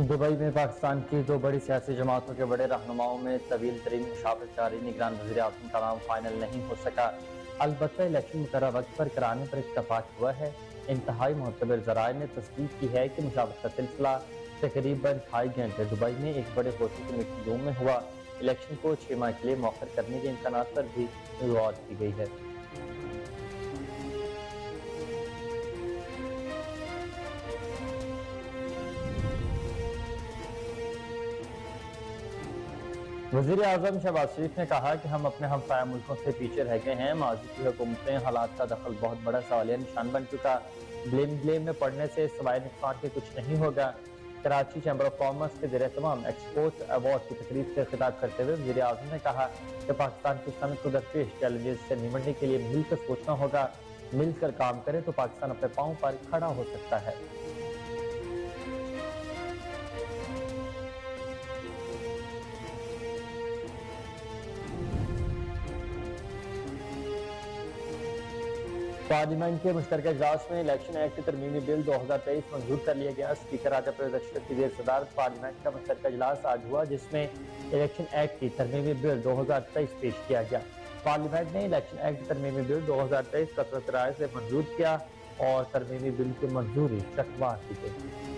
Dubai में पाकिस्तान की दो बड़ी सियासी जमातों के बड़े रहनुमाओं में तवील तरीन मुशावरत जारी। निगरान वज़ीर आज़म का नाम फाइनल नहीं हो सका। अलबत्ता इलेक्शन मुकर्रर वक्त पर कराने पर इत्तफाक हुआ है। इंतहाई मोतबर ज़राए ने तस्दीक की है कि मुशावरत का सिलसिला तकरीबन 2.5 घंटे दुबई में एक बड़े होटल के मीटिंग रूम में हुआ। इलेक्शन को 6 माह के लिए मौखर करने के इम्कान पर भी गौर की गई है। वज़ीर आज़म शहबाज शरीफ ने कहा कि हम अपने हमसाया मुल्कों से पीछे रह गए हैं। माजी की हुकूमतें हालात का दखल बहुत बड़ा सवालिया निशान बन चुका। ब्लेम में पड़ने से सवाए नुकसान के कुछ नहीं होगा। कराची चैम्बर ऑफ कॉमर्स के ज़ेर तमाम एक्सपोर्ट अवार्ड की तकरीब से खिताब करते हुए वज़ीर आज़म ने कहा कि पाकिस्तान की सनत को दरपेश चैलेंजेस से निपटने के लिए मिलकर सोचना होगा। मिलकर काम करें तो पाकिस्तान अपने पाँव पर खड़ा हो सकता है। पार्लियामेंट के मुश्तरका इजलास में इलेक्शन एक्ट तरमीमी बिल 2023 मंजूर कर लिया गया। स्पीकर राजा परवेज अशरफ की ज़ेर सदारत पार्लियामेंट का मुश्तरका इजलास आज हुआ, जिसमें इलेक्शन एक्ट की तरमीमी बिल 2023 पेश किया गया। पार्लियामेंट ने इलेक्शन एक्ट तरमीमी बिल 2023 कसरत राय से मंजूर किया और तरमीमी बिल की मंजूरी शर्तवार की गई।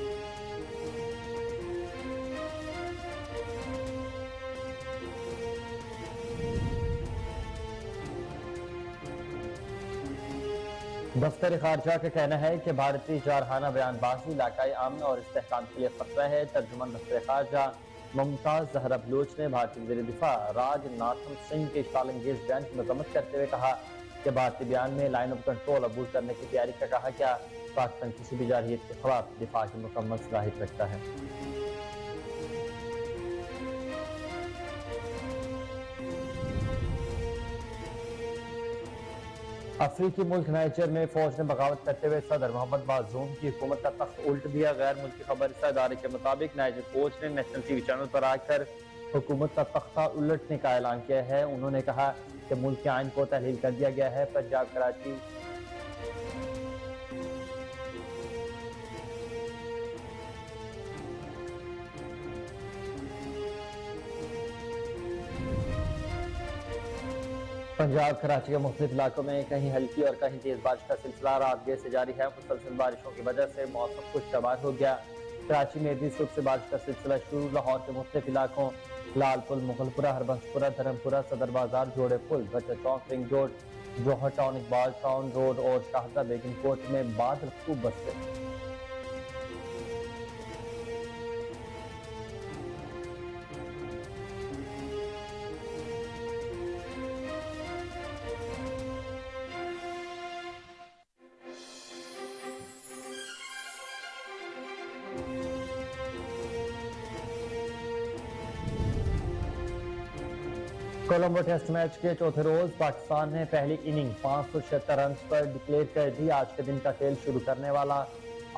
दफ्तर खारजा का कहना है कि भारतीय जारहाना बयानबाजी इलाकाई अमन और इस्तेहकाम के लिए खतरा है। तर्जुमान दफ्तर खारजा मुमताज जहरा बलूच ने भारतीय वज़ीर दिफा राजनाथन सिंह के इश्तालंगेज बयान की मजम्मत करते हुए कहा कि भारतीय बयान में लाइन ऑफ कंट्रोल अबूर करने की तैयारी का कहा क्या पाकिस्तान किसी भी जारहियत के खिलाफ दिफा की मुकम्मल सलाहियत रखता है। अफ्रीकी मुल्क नाइजर में फौज ने बगावत करते हुए सदर मोहम्मद बाजूम की हुकूमत का तख्त उल्ट दिया। गैर मुल्की खबर इदारे के मुताबिक नाइजर फौज ने नेशनल टीवी चैनल पर आकर हुकूमत का तख्ता उलटने का ऐलान किया है। उन्होंने कहा कि मुल्क के आइन को तहलील कर दिया गया है। पंजाब कराची पंजाब कराची के मुख्तलिफ इलाकों में कहीं हल्की और कहीं तेज बारिश का सिलसिला रात देर से जारी है। मुसलसल बारिशों की वजह से मौसम खुशगवार हो गया। कराची में भी सुबह से बारिश का सिलसिला शुरू। लाहौर के मुख्तलिफ इलाकों लालपुल, मुगलपुरा, हरबंसपुरा, धर्मपुरा, सदर बाजार, जोड़े पुल, बच्चा चौक, रिंग रोड, जौहर टाउन, इकबाल टाउन रोड और शाहदा बेगम कोट में बादल खूब बरसे। कोलंबो टेस्ट मैच के चौथे रोज पाकिस्तान ने पहली इनिंग 576 रन पर डिक्लेयर कर दी। आज के दिन का खेल शुरू करने वाला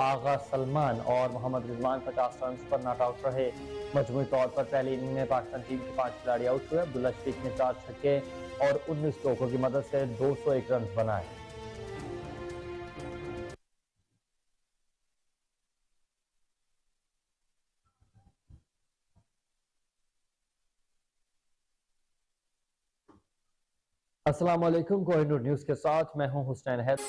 आगा सलमान और मोहम्मद रिजवान 50 रन पर नॉट आउट रहे। मजमूई तौर पर पहली इनिंग में पाकिस्तान टीम के 5 खिलाड़ी आउट हुए। अब्दुल्ला शफीक ने 4 छक्के और 19 चौकों की मदद से 201 रन बनाए। अस्सलाम वालेकुम, कोहिनूर न्यूज़ के साथ मैं हूं Hussain Haider.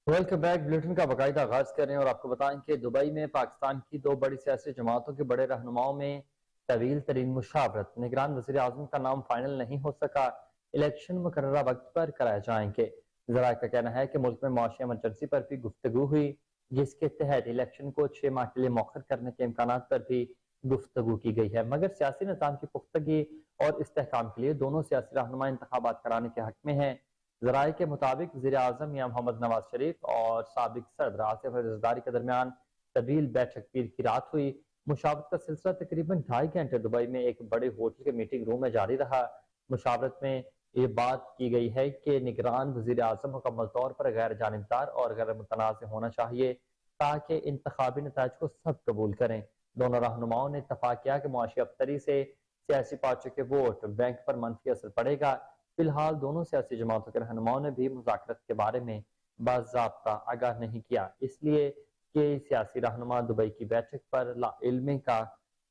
Welcome back. Bulletin का बाकायदा आगाज करें और आपको बताएं कि दुबई में पाकिस्तान की दो बड़ी सियासी जमातों के बड़े रहनुमाओं में तवील तरीन मुशावरत। निगरान वज़ीर आज़म का नाम फाइनल नहीं हो सका। इलेक्शन मुकर्ररा वक्त पर कराए जाएंगे। ज़राए का कहना है कि मुल्क में मुआशी इमरजेंसी पर भी गुफ्तगू हुई, जिसके तहत इलेक्शन को 6 माह के लिए मौखर करने के इम्कान पर भी गुफ्तगू की गई है। मगर सियासी निज़ाम की पुख्तगी और इस्तेहकाम के लिए दोनों सियासी रहनुमा इंतखाबात कराने के हक में हैं। ज़राए के मुताबिक वज़ीर आज़म मियां मोहम्मद नवाज शरीफ और साबिक सदर आसिफ अली ज़रदारी के दरमियान तवील बैठक पीर की रात हुई। मुशावरत का सिलसिला तकरीबन 2.5 घंटे दुबई में एक बड़े होटल के मीटिंग रूम में जारी रहा। मुशावरत में ये बात की गई है कि निगरान वज़ीर आज़म मुकम्मल तौर पर गैर जानिबदार और गैर मुतनाज़ होना चाहिए ताकि इंतखाबी नताज को सब कबूल करें। दोनों रहनुमाओं ने इत्तफाक किया कि मुआशी अफसरी से سیاسی پارٹیوں کے ووٹ بینک پر منفی اثر پڑے گا۔ فی الحال دونوں سیاسی جماعتوں کے رہنماؤں نے بھی مذاکرات کے بارے میں باضابطہ آگاہ نہیں کیا، اس لیے کہ سیاسی رہنما دبئی کی بیٹھک پر لا علمی کا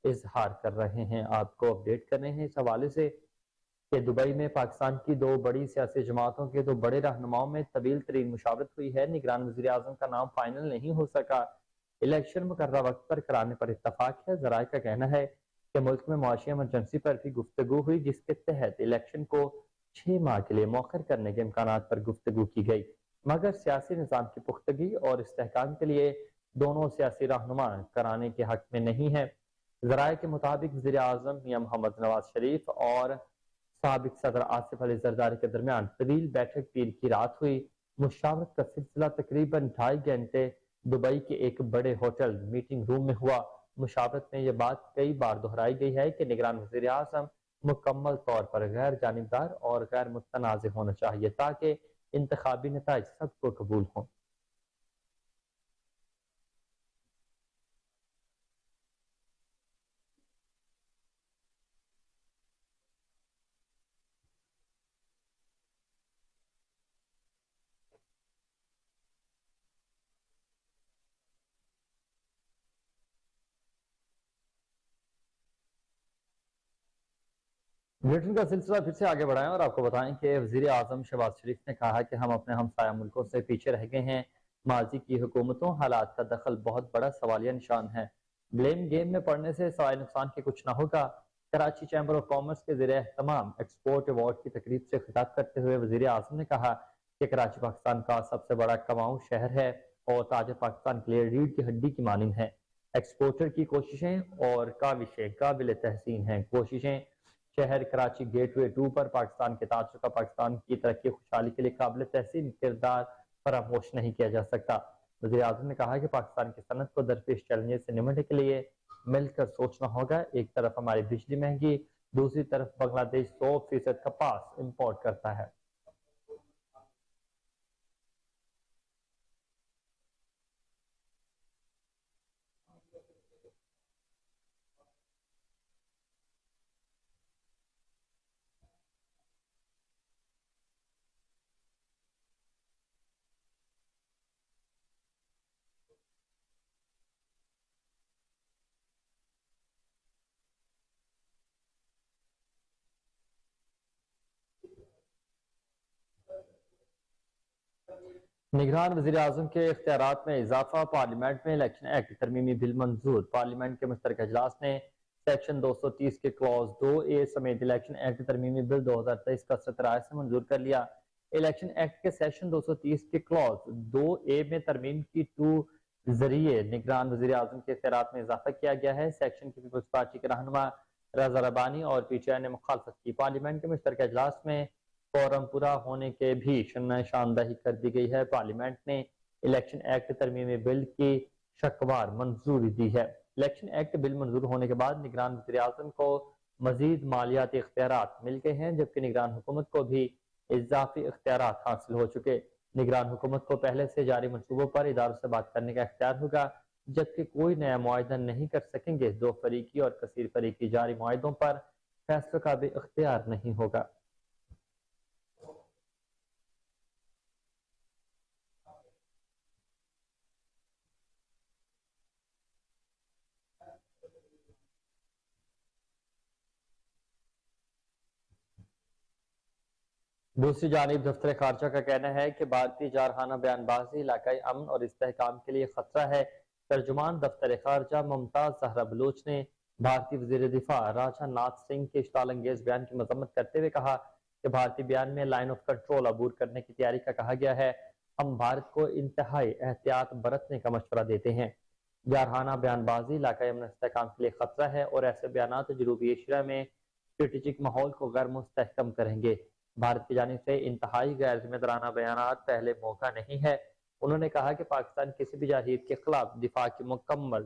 اظہار کر رہے ہیں۔ آپ کو اپڈیٹ کر رہے ہیں اس حوالے سے کہ دبئی میں پاکستان کی دو بڑی سیاسی جماعتوں کے دو بڑے رہنماؤں میں طویل ترین مشاورت ہوئی ہے۔ نگران وزیر اعظم کا نام فائنل نہیں ہو سکا، الیکشن مقررہ وقت پر کرانے پر اتفاق ہے۔ ذرائع کا کہنا ہے کہ ملک میں معاشی ایمرجنسی پر بھی گفتگو ہوئی، جس کے تحت الیکشن کو 6 ماہ کے لیے مؤخر کرنے کے امکانات پر گفتگو کی گئی، مگر سیاسی نظام کی پختگی اور استحکام کے لیے دونوں سیاسی رہنما کرانے کے حق میں نہیں ہے۔ ذرائع کے مطابق وزیر اعظم میاں محمد نواز شریف اور سابق صدر آصف علی زرداری کے درمیان طویل بیٹھک پیر کی رات ہوئی۔ مشاورت کا سلسلہ تقریباً 2.5 گھنٹے دبئی کے ایک بڑے ہوٹل میٹنگ روم میں ہوا۔ مشاورت میں یہ بات کئی بار دہرائی گئی ہے کہ نگران وزیر اعظم مکمل طور پر غیر جانبدار اور غیر متنازع ہونا چاہیے تاکہ انتخابی نتائج سب کو قبول ہوں۔ بلیٹن کا سلسلہ پھر سے آگے بڑھائیں اور آپ کو بتائیں کہ وزیر اعظم شہباز شریف نے کہا کہ ہم اپنے ہمسایہ ملکوں سے پیچھے رہ گئے ہیں۔ ماضی کی حکومتوں حالات کا دخل بہت بڑا سوالیہ نشان ہے۔ بلیم گیم میں پڑنے سے سوائے نقصان کے کچھ نہ ہوگا۔ کراچی چیمبر آف کامرس کے زیر اہتمام ایکسپورٹ ایوارڈ کی تقریب سے خطاب کرتے ہوئے وزیر اعظم نے کہا کہ کراچی پاکستان کا سب سے بڑا کماؤں شہر ہے اور تاج پاکستان کے لیے ریڑھ کی ہڈی کی مانند ہے۔ ایکسپورٹر کی کوششیں اور کاوشیں قابل تحسین ہیں۔ کوششیں شہر کراچی گیٹ وے 2 پر پاکستان کے تاج کا پاکستان کی ترقی خوشحالی کے لیے قابل تحسین کردار فراموش نہیں کیا جا سکتا۔ وزیر اعظم نے کہا کہ پاکستان کی صنعت کو درپیش چیلنجز سے نمٹنے کے لیے مل کر سوچنا ہوگا۔ ایک طرف ہماری بجلی مہنگی، دوسری طرف بنگلہ دیش 100% کپاس امپورٹ کرتا ہے۔ نگران وزیر اعظم کے اختیارات میں اضافہ، پارلیمنٹ میں الیکشن ایکٹ ترمیمی بل منظور۔ پارلیمنٹ کے مشترکہ اجلاس نے سیکشن 230 کے کلوز 2A سمیت الیکشن ایکٹ ترمیمی بل 2023 کا 17 رائے سے منظور کر لیا۔ الیکشن ایکٹ کے سیکشن 230 کے کلوز 2A میں ترمیم کی 2 ذریعے نگران وزیر اعظم کے اختیارات میں اضافہ کیا گیا ہے۔ سیکشن کی پیپلز پارٹی کے رہنما رضا ربانی اور پی ٹی آئی نے مخالفت کی۔ پارلیمنٹ کے مشترکہ اجلاس میں فورم پورا ہونے کے بھی نشاندہی کر دی گئی ہے۔ پارلیمنٹ نے الیکشن ایکٹ ترمیمی بل کی شکوار منظوری دی ہے۔ الیکشن ایکٹ بل منظور ہونے کے بعد نگران وزیر اعظم کو مزید مالیاتی اختیارات مل گئے ہیں، جبکہ نگران حکومت کو بھی اضافی اختیارات حاصل ہو چکے۔ نگران حکومت کو پہلے سے جاری منصوبوں پر اداروں سے بات کرنے کا اختیار ہوگا، جبکہ کوئی نیا معاہدہ نہیں کر سکیں گے۔ 2 فریقی اور کثیر فریقی جاری معاہدوں پر فیصلوں کا بھی اختیار نہیں ہوگا۔ دوسری جانب دفتر خارجہ کا کہنا ہے کہ بھارتی جارحانہ بیان بازی علاقائی امن اور استحکام کے لیے خطرہ ہے۔ ترجمان دفتر خارجہ ممتاز زہرا بلوچ نے بھارتی وزیر دفاع راجہ ناتھ سنگھ کے اشتعال انگیز بیان کی مذمت کرتے ہوئے کہا کہ بھارتی بیان میں لائن آف کنٹرول عبور کرنے کی تیاری کا کہا گیا ہے۔ ہم بھارت کو انتہائی احتیاط برتنے کا مشورہ دیتے ہیں۔ جارحانہ بیان بازی علاقائی امن استحکام کے لیے خطرہ ہے اور ایسے بیانات جنوبی ایشیا میں اسٹریٹجک ماحول کو غیر مستحکم کریں گے۔ بھارت کی جانب سے انتہائی غیر ذمہ دارانہ بیانات پہلے موقع نہیں ہے۔ انہوں نے کہا کہ پاکستان کسی بھی جارحیت کے خلاف دفاع کی مکمل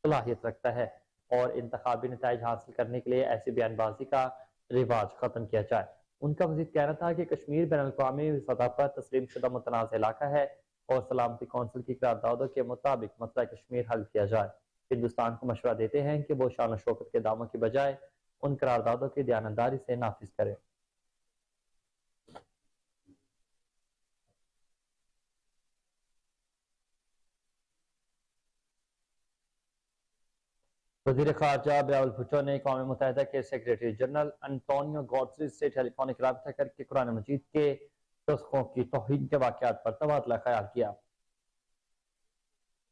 صلاحیت رکھتا ہے اور انتخابی نتائج حاصل کرنے کے لیے ایسی بیان بازی کا رواج ختم کیا جائے۔ ان کا مزید کہنا تھا کہ کشمیر بین الاقوامی سطح پر تسلیم شدہ متنازع علاقہ ہے اور سلامتی کونسل کی قراردادوں کے مطابق مسئلہ کشمیر حل کیا جائے۔ ہندوستان کو مشورہ دیتے ہیں کہ وہ شان و شوکت کے دعووں کی بجائے ان قراردادوں کی دیانتداری سے نافذ کرے۔ وزیر خارجہ بلاول بھٹو نے اقوام متحدہ کے سیکریٹری جنرل انٹونیو گوتریز سے ٹیلی فونک رابطہ کر کے قرآن مجید کے نسخوں کی توہین کے واقعات پر تبادلہ خیال کیا۔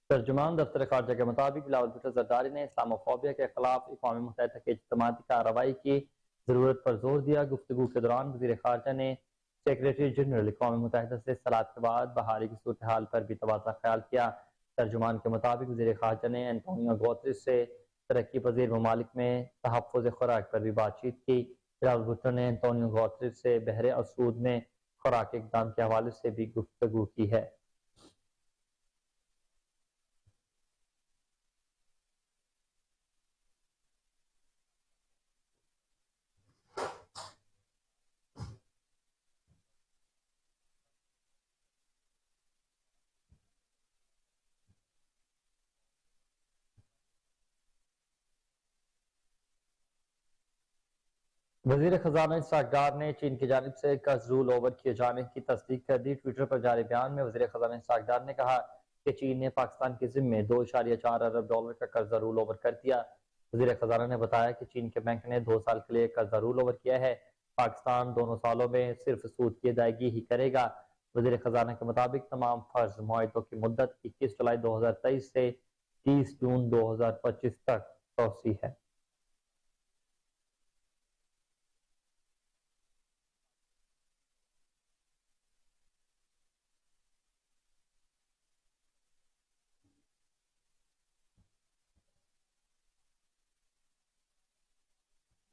ترجمان دفتر خارجہ کے مطابق بلاول بھٹو زرداری نے اسلاموفوبیا کے خلاف اقوام متحدہ کے اجتماعی کارروائی کی ضرورت پر زور دیا۔ گفتگو کے دوران وزیر خارجہ نے سیکریٹری جنرل اقوام متحدہ سے سلاد کے بعد بہاری کی صورتحال پر بھی تبادلہ خیال کیا۔ ترجمان کے مطابق وزیر خارجہ نے انٹونیو گوتریز سے ترقی پذیر ممالک میں تحفظ خوراک پر بھی بات چیت کی۔ بلاول بھٹو نے انٹونیو گوتریز سے بحر اسود میں خوراک اقدام کے حوالے سے بھی گفتگو کی ہے۔ وزیر خزانہ اسحاق ڈار نے چین کی جانب سے قرض رول اوور کیے جانے کی تصدیق کر دی۔ ٹویٹر پر جاری بیان میں وزیر خزانہ اسحاق ڈار نے کہا کہ چین نے پاکستان کے ذمے $2.4 ارب کا قرضہ رول اوور کر دیا۔ وزیر خزانہ نے بتایا کہ چین کے بینک نے 2 سال کے لیے قرضہ رول اوور کیا ہے۔ پاکستان دونوں سالوں میں صرف سود کی ادائیگی ہی کرے گا۔ وزیر خزانہ کے مطابق تمام فرض معاہدوں کی مدت 21 جولائی 2023 سے 30 جون 2025 تک توسیع ہے۔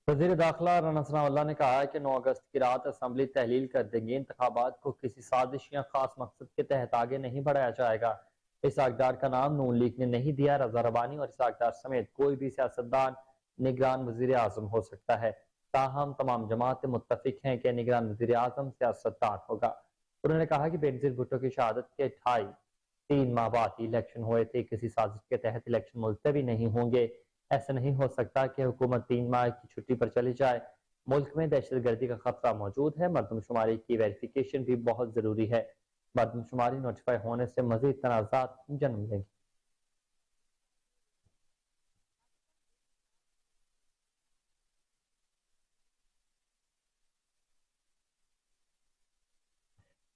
وزیر داخلہ رانا ثناء اللہ نے کہا ہے کہ 9 اگست کی رات اسمبلی تحلیل کر دیں گی۔ انتخابات کو کسی سازش یا خاص مقصد کے تحت آگے نہیں بڑھایا جائے گا۔ اسحاق ڈار کا نام نون لیگ نے نہیں دیا۔ رضا ربانی اور اسحاق ڈار سمیت کوئی بھی سیاستدان نگران وزیر اعظم ہو سکتا ہے، تاہم تمام جماعتیں متفق ہیں کہ نگران وزیر اعظم سیاستدان ہوگا۔ انہوں نے کہا کہ بینظیر بھٹو کی شہادت کے 3 ماہ بعد ہی الیکشن ہوئے تھے، کسی سازش کے تحت الیکشن ملتوی نہیں ہوں گے۔ ایسا نہیں ہو سکتا کہ حکومت 3 ماہ کی چھٹی پر چلی جائے۔ ملک میں دہشت گردی کا خطرہ موجود ہے۔ مردم شماری کی ویریفیکیشن بھی بہت ضروری ہے۔ مردم شماری نوٹیفائی ہونے سے مزید تنازعات جنم لیں گے۔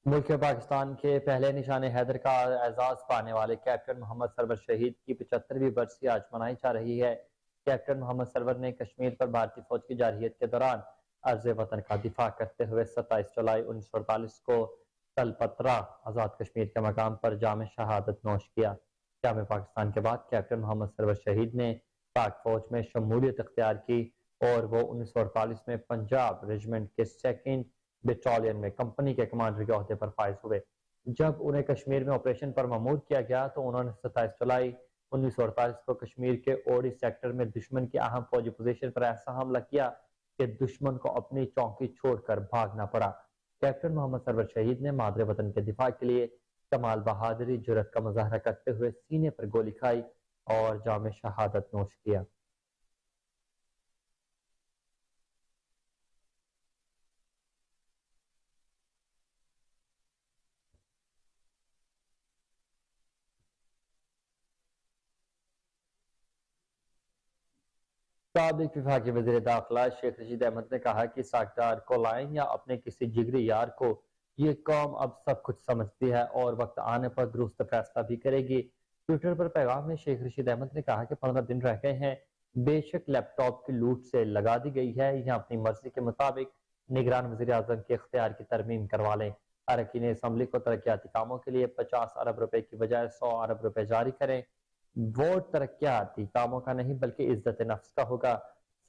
ملک پاکستان کے پہلے نشان حیدر کا اعزاز پانے والے کیپٹن محمد سرور شہید کی 75ویں برسی آج منائی جا رہی ہے۔ کیپٹن محمد سرور نے کشمیر پر بھارتی فوج کی جارحیت کے دوران عرض وطن کا دفاع کرتے ہوئے 27 جولائی 1948 کو تل پترا آزاد کشمیر کے مقام پر جام شہادت نوش کیا۔ جام پاکستان کے بعد کیپٹن محمد سرور شہید نے پاک فوج میں شمولیت اختیار کی اور وہ 1948 میں پنجاب ریجمنٹ کے 2nd بٹالین میں کمپنی کے کمانڈر کے عہدے پر فائز ہوئے۔ جب انہیں کشمیر میں آپریشن پر مامور کیا گیا تو انہوں نے 27 جولائی 1948 کو کشمیر کے اوڑی سیکٹر میں دشمن کی اہم فوجی پوزیشن پر ایسا حملہ کیا کہ دشمن کو اپنی چوکی چھوڑ کر بھاگنا پڑا۔ کیپٹن محمد سرور شہید نے مادر وطن کے دفاع کے لیے کمال بہادری جرأت کا مظاہرہ کرتے ہوئے سینے پر گولی کھائی اور جام شہادت نوش کیا۔ سابق وفاقی وزیر داخلہ شیخ رشید احمد نے کہا کہ اسحاق ڈار کو لائیں یا اپنے کسی جگری یار کو، یہ قوم اب سب کچھ سمجھتی ہے اور وقت آنے پر درست فیصلہ بھی کرے گی۔ ٹویٹر پر پیغام میں شیخ رشید احمد نے کہا کہ 15 دن رہ گئے ہیں، بے شک لیپ ٹاپ کی لوٹ سے لگا دی گئی ہے، یہاں اپنی مرضی کے مطابق نگران وزیر اعظم کے اختیار کی ترمیم کروا لیں۔ اراکین اسمبلی کو ترقیاتی کاموں کے لیے 50 ارب روپے کی بجائے 100 ارب روپے جاری کریں۔ ووٹ ترقیاتی کاموں کا نہیں بلکہ عزت نفس کا ہوگا۔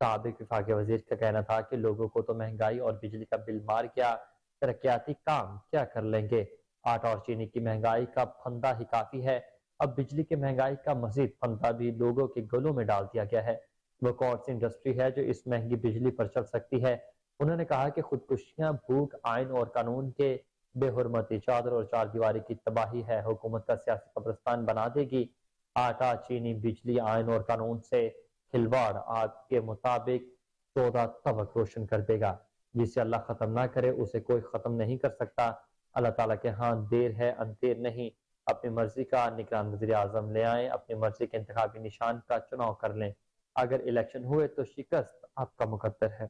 سابق وفاقی وزیر کا کہنا تھا کہ لوگوں کو تو مہنگائی اور بجلی کا بل مار گیا، ترقیاتی کام کیا کر لیں گے؟ آٹا اور چینی کی مہنگائی کا پھندہ ہی کافی ہے، اب بجلی کی مہنگائی کا مزید پھندہ بھی لوگوں کے گلوں میں ڈال دیا گیا ہے۔ وہ کون سی انڈسٹری ہے جو اس مہنگی بجلی پر چل سکتی ہے؟ انہوں نے کہا کہ خودکشیاں، بھوک، آئین اور قانون کے بے حرمتی، چادر اور چار دیواری کی تباہی ہے، حکومت کا سیاسی قبرستان بنا دے گی۔ آٹا، چینی، بجلی، آئین اور قانون سے کھلواڑ آپ کے مطابق 14 तबक रोशन कर देगा। जिसे अल्लाह ख़त्म ना करे उसे कोई ख़त्म नहीं कर सकता। अल्लाह ताला के यहाँ देर है अंधेर नहीं। अपनी मर्जी का निगरान वज़ीर आज़म ले आएं, अपनी मर्जी के इंतखाबी निशान का चुनाव कर लें। अगर इलेक्शन हुए तो शिकस्त आपका मुकद्दर है।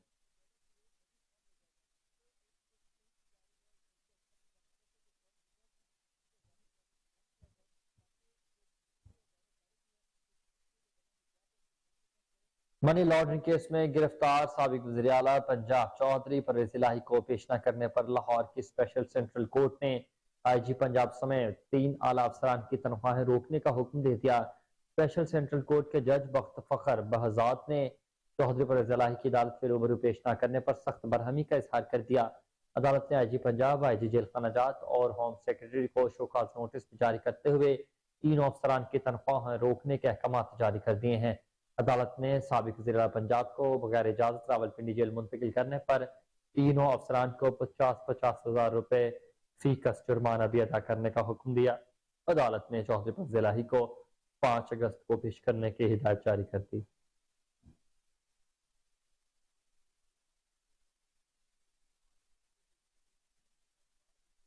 मनी लॉन्ड्रिंग केस में गिरफ्तार साबिक वज़ीर आला पंजाब चौधरी परवेज इलाही को पेश न करने पर लाहौर की स्पेशल सेंट्रल कोर्ट ने IG पंजाब समेत 3 आला अफसरान की तनख्वाहें रोकने का हुक्म दे दिया। स्पेशल सेंट्रल कोर्ट के जज बख्त फखर बहजाद ने चौधरी परवेज इलाही की अदालत में रूबरू पेश न करने पर सख्त बरहमी का इजहार कर दिया। अदालत ने IG पंजाब, IG जेल खाना जात और होम सेक्रेटरी को शोकाज नोटिस जारी करते हुए 3 अफसरान की तनख्वाहें रोकने के अहकाम जारी कर दिए हैं। अदालत ने साबिक वज़ीर आला पंजाब को बगैर इजाजत रावलपिंडी जेल मुंतकिल करने पर तीनों अफसरान को 50-50 हजार रुपए फीकस जुर्माना भी अदा करने का हुक्म दिया। अदालत ने चौधरी परवेज इलाही को 5 अगस्त को पेश करने की हिदायत जारी कर दी।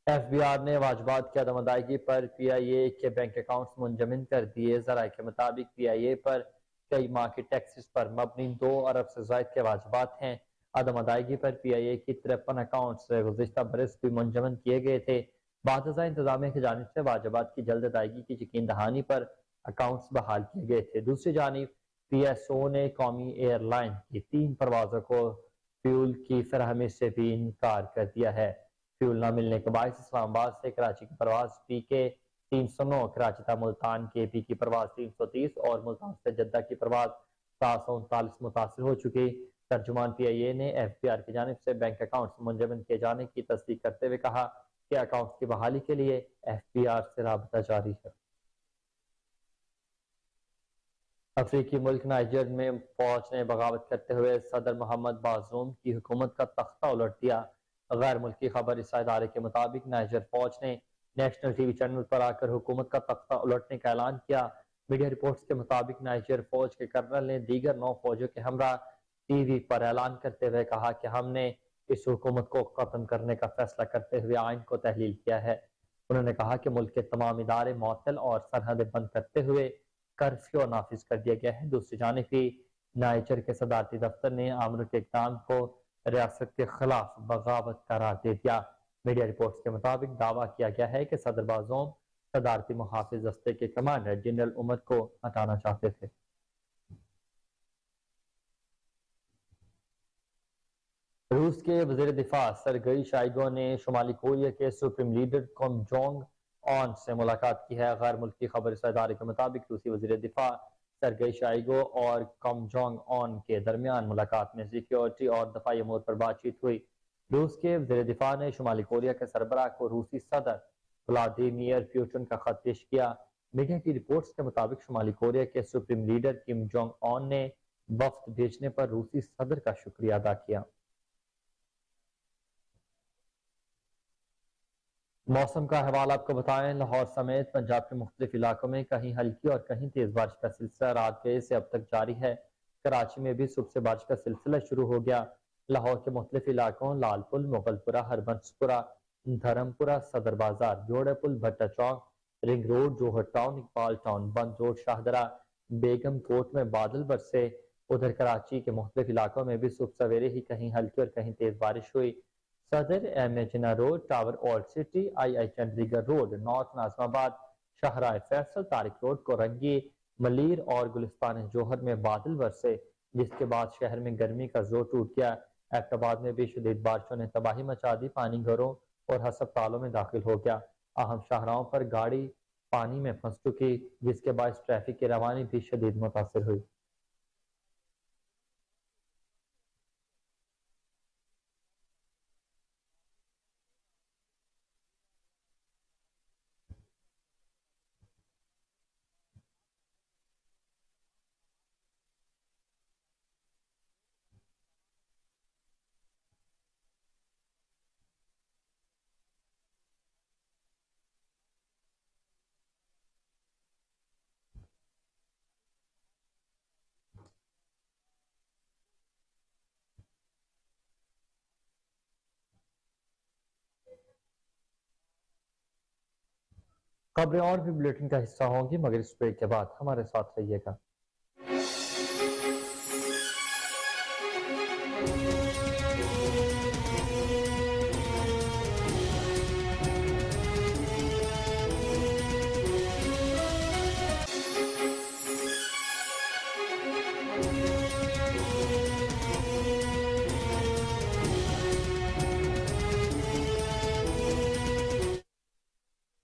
FBR ने वाजबात की अदम अदायगी पर PIA के बैंक अकाउंट्स मुंजमद कर दिए। ज़राए के मुताबिक PIA पर कई माह के टैक्सेस पर मबनी 2 अरब से ज़ायद के वाजबात हैं। अदम अदायगी पर PIA की 53 अकाउंट्स गुज़िश्ता बरस भी मुंजमद किए गए थे। बाद इंतजामिया की जानिब से वाजबात की जल्द अदायगी की यकीन दहानी पर अकाउंट्स बहाल किए गए थे। दूसरी जानिब PSO ने कौमी एयरलाइन की 3 परवाज़ों को फ्यूल की फराहमी से भी इनकार कर दिया है। फ्यूल न मिलने के बायस इस्लामाबाद से कराची की परवाज PK 309, कराची था मुल्तान KP की परवाज 330 और मुल्तान से जद्दा की परवाज 739 मुतासर हो चुकी। तर्जुमान PIA ने FBR की जानिब से बैंक अकाउंट्स मुंजमद किए जाने की तस्दीक करते हुए कहा कि अकाउंट्स की बहाली के लिए FBR से राबता जारी है। अफ्रीकी मुल्क नाइजर में फौज ने बगावत करते हुए सदर मोहम्मद बाजूम की हुकूमत का तख्ता उलट दिया। गैर मुल्की खबर इस इदारे के मुताबिक नाइजर फौज ने नेशनल TV चैनल पर आकर हुकूमत का तख्ता उलटने का ऐलान किया। मीडिया रिपोर्ट्स के मुताबिक नाइजर फौज के कर्नल ने दीगर 9 फौजों के हमरा TV पर ऐलान करते हुए कहा कि हमने इस हुकूमत को खत्म करने का फैसला करते हुए आइन को तहलील किया है। उन्होंने कहा कि मुल्क के तमाम इदारे मअतल और सरहदें बंद करते हुए कर्फ्यू नाफिज कर दिया गया है। दूसरी जानिब भी नाइजर के सदारती दफ्तर ने आमर के इक़दाम को रियासत के खिलाफ बगावत करार दे दिया। मीडिया रिपोर्ट्स के मुताबिक दावा किया गया है कि सदर बाजूम सदारती मुहाफिज दस्ते के कमांडर जनरल उमर को हटाना चाहते थे। रूस के वज़ीर दिफा सरगई शाइगो ने शुमाली कोरिया के supreme leader Kim Jong on से मुलाकात की है। गैर मुल्की खबर इस इदारे के मुताबिक रूसी वज़ीर दिफा सरगई शाइगो और किम जोंग ऑन के दरमियान मुलाकात में सिक्योरिटी और दफाई अमूर पर बातचीत हुई। रूस के वज़ीर दिफा ने शुमाली कोरिया के सरबराह को रूसी सदर व्लादिमीर पुतिन का खत पेश किया। मीडिया की रिपोर्ट्स के मुताबिक शुमाली कोरिया के supreme leader Kim Jong on ने वफ्द भेजने पर रूसी सदर का शुक्रिया अदा किया। मौसम का हवाला आपको बताएं। लाहौर समेत पंजाब के मुख्तलिफ इलाकों में कहीं हल्की और कहीं तेज बारिश का सिलसिला रात गए से अब तक जारी है। कराची में भी सुबह से बारिश का सिलसिला शुरू हो गया। लाहौर के मुख्तलिफ इलाकों लालपुल, मुगलपुरा, हरबंसपुरा, धर्मपुरा, सदर बाजार, जोड़े पुल, भट्टा चौक, रिंग रोड, जोहर टाउन, इकबाल टाउन, बंद रोड, शाहदरा, बेगम कोट में बादल बरसे। उधर कराची के मुख्तलिफ इलाकों में भी सुबह सवेरे ही कहीं हल्की और कहीं तेज बारिश हुई। Saddar M A Jinnah road, tower old city, II Chandigarh road, north Nazimabad, Shahrah Faisal, Tariq road, Korangi, Malir और गुलिस्तान जोहर में बादल बरसे, जिसके बाद शहर में गर्मी का जोर टूट गया। एबटाबाद में भी शदीद बारिशों ने तबाही मचा दी। पानी घरों और हस्पतालों में दाखिल हो गया। अहम शाहराहों पर गाड़ी पानी में फंस चुकी, जिसके बाद ट्रैफिक की रवानी भी शदीद मुतासर हुई। खबरें और भी बुलेटिन का हिस्सा होंगी, मगर इस ब्रेक के बाद हमारे साथ रहिएगा।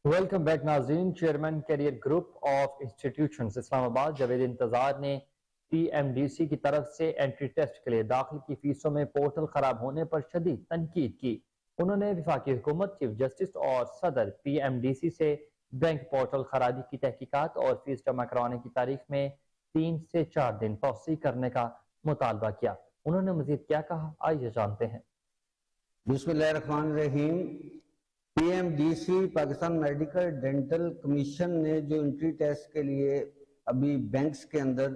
वेलकम बैक नाज़रीन। Chairman career group of institutions Islamabad Javed Intizar ने PMDC की तरफ से एंट्री टेस्ट के लिए दाखिल की फीसों में पोर्टल खराब होने पर शदीद तनकीद की। उन्होंने वफाकी हुकूमत, चीफ जस्टिस और सदर PMDC से बैंक पोर्टल खराबी की तहकीकात और फीस जमा करवाने की तारीख में 3 से 4 दिन तौसीह करने का मुतालबा किया। उन्होंने मजीद क्या कहा, आइए जानते हैं। बिस्मिल्लाहिर्रहमानिर्रहीम। PMDC Pakistan medical dental commission ने जो एंट्री टेस्ट के लिए अभी बैंक्स के अंदर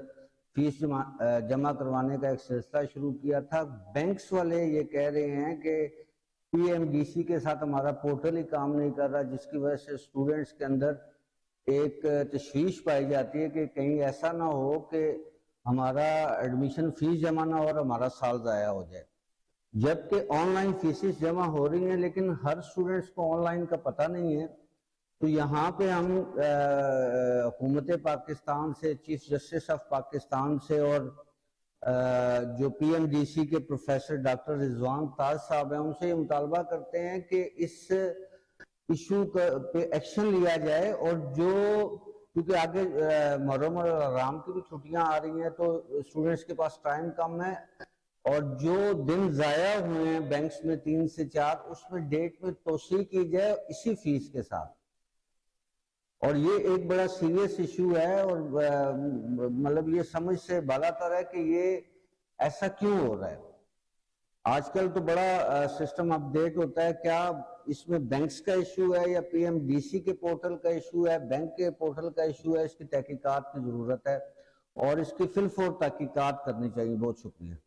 फीस जमा करवाने का एक सिलसिला शुरू किया था, बैंक्स वाले ये कह रहे हैं कि PMDC के साथ हमारा पोर्टल ही काम नहीं कर रहा, जिसकी वजह से स्टूडेंट्स के अंदर एक तशवीश पाई जाती है कि कहीं ऐसा ना हो कि हमारा एडमिशन फीस जमा ना हो और हमारा साल ज़ाया हो जाए। जबकि ऑनलाइन फीसेस जमा हो रही हैं, लेकिन हर स्टूडेंट्स को ऑनलाइन का पता नहीं है। तो यहाँ पे हम हुकूमत पाकिस्तान से, चीफ जस्टिस ऑफ पाकिस्तान से और जो PMDC के प्रोफेसर डॉक्टर रिजवान ताज साहब हैं, उनसे ये मुतालबा करते हैं कि इस इशू पे एक्शन लिया जाए। और जो क्योंकि आगे मुहर्रम और रमज़ान की भी छुट्टियां आ रही हैं, तो स्टूडेंट्स के पास टाइम कम है, और जो दिन ज़ाया हुए हैं बैंक्स में 3 से 4, उसमें डेट में तोसी की जाए इसी फीस के साथ। और ये एक बड़ा सीरियस इशू है, और मतलब ये समझ से बालातर है कि ये ऐसा क्यों हो रहा है। आजकल तो बड़ा सिस्टम अपडेट होता है, क्या इसमें बैंक्स का इशू है या PMDC के पोर्टल का इशू है, बैंक के पोर्टल का इशू है, इसकी तहकीकात की जरूरत है और इसकी फिलफौर तहकीकात करनी चाहिए। बहुत शुक्रिया।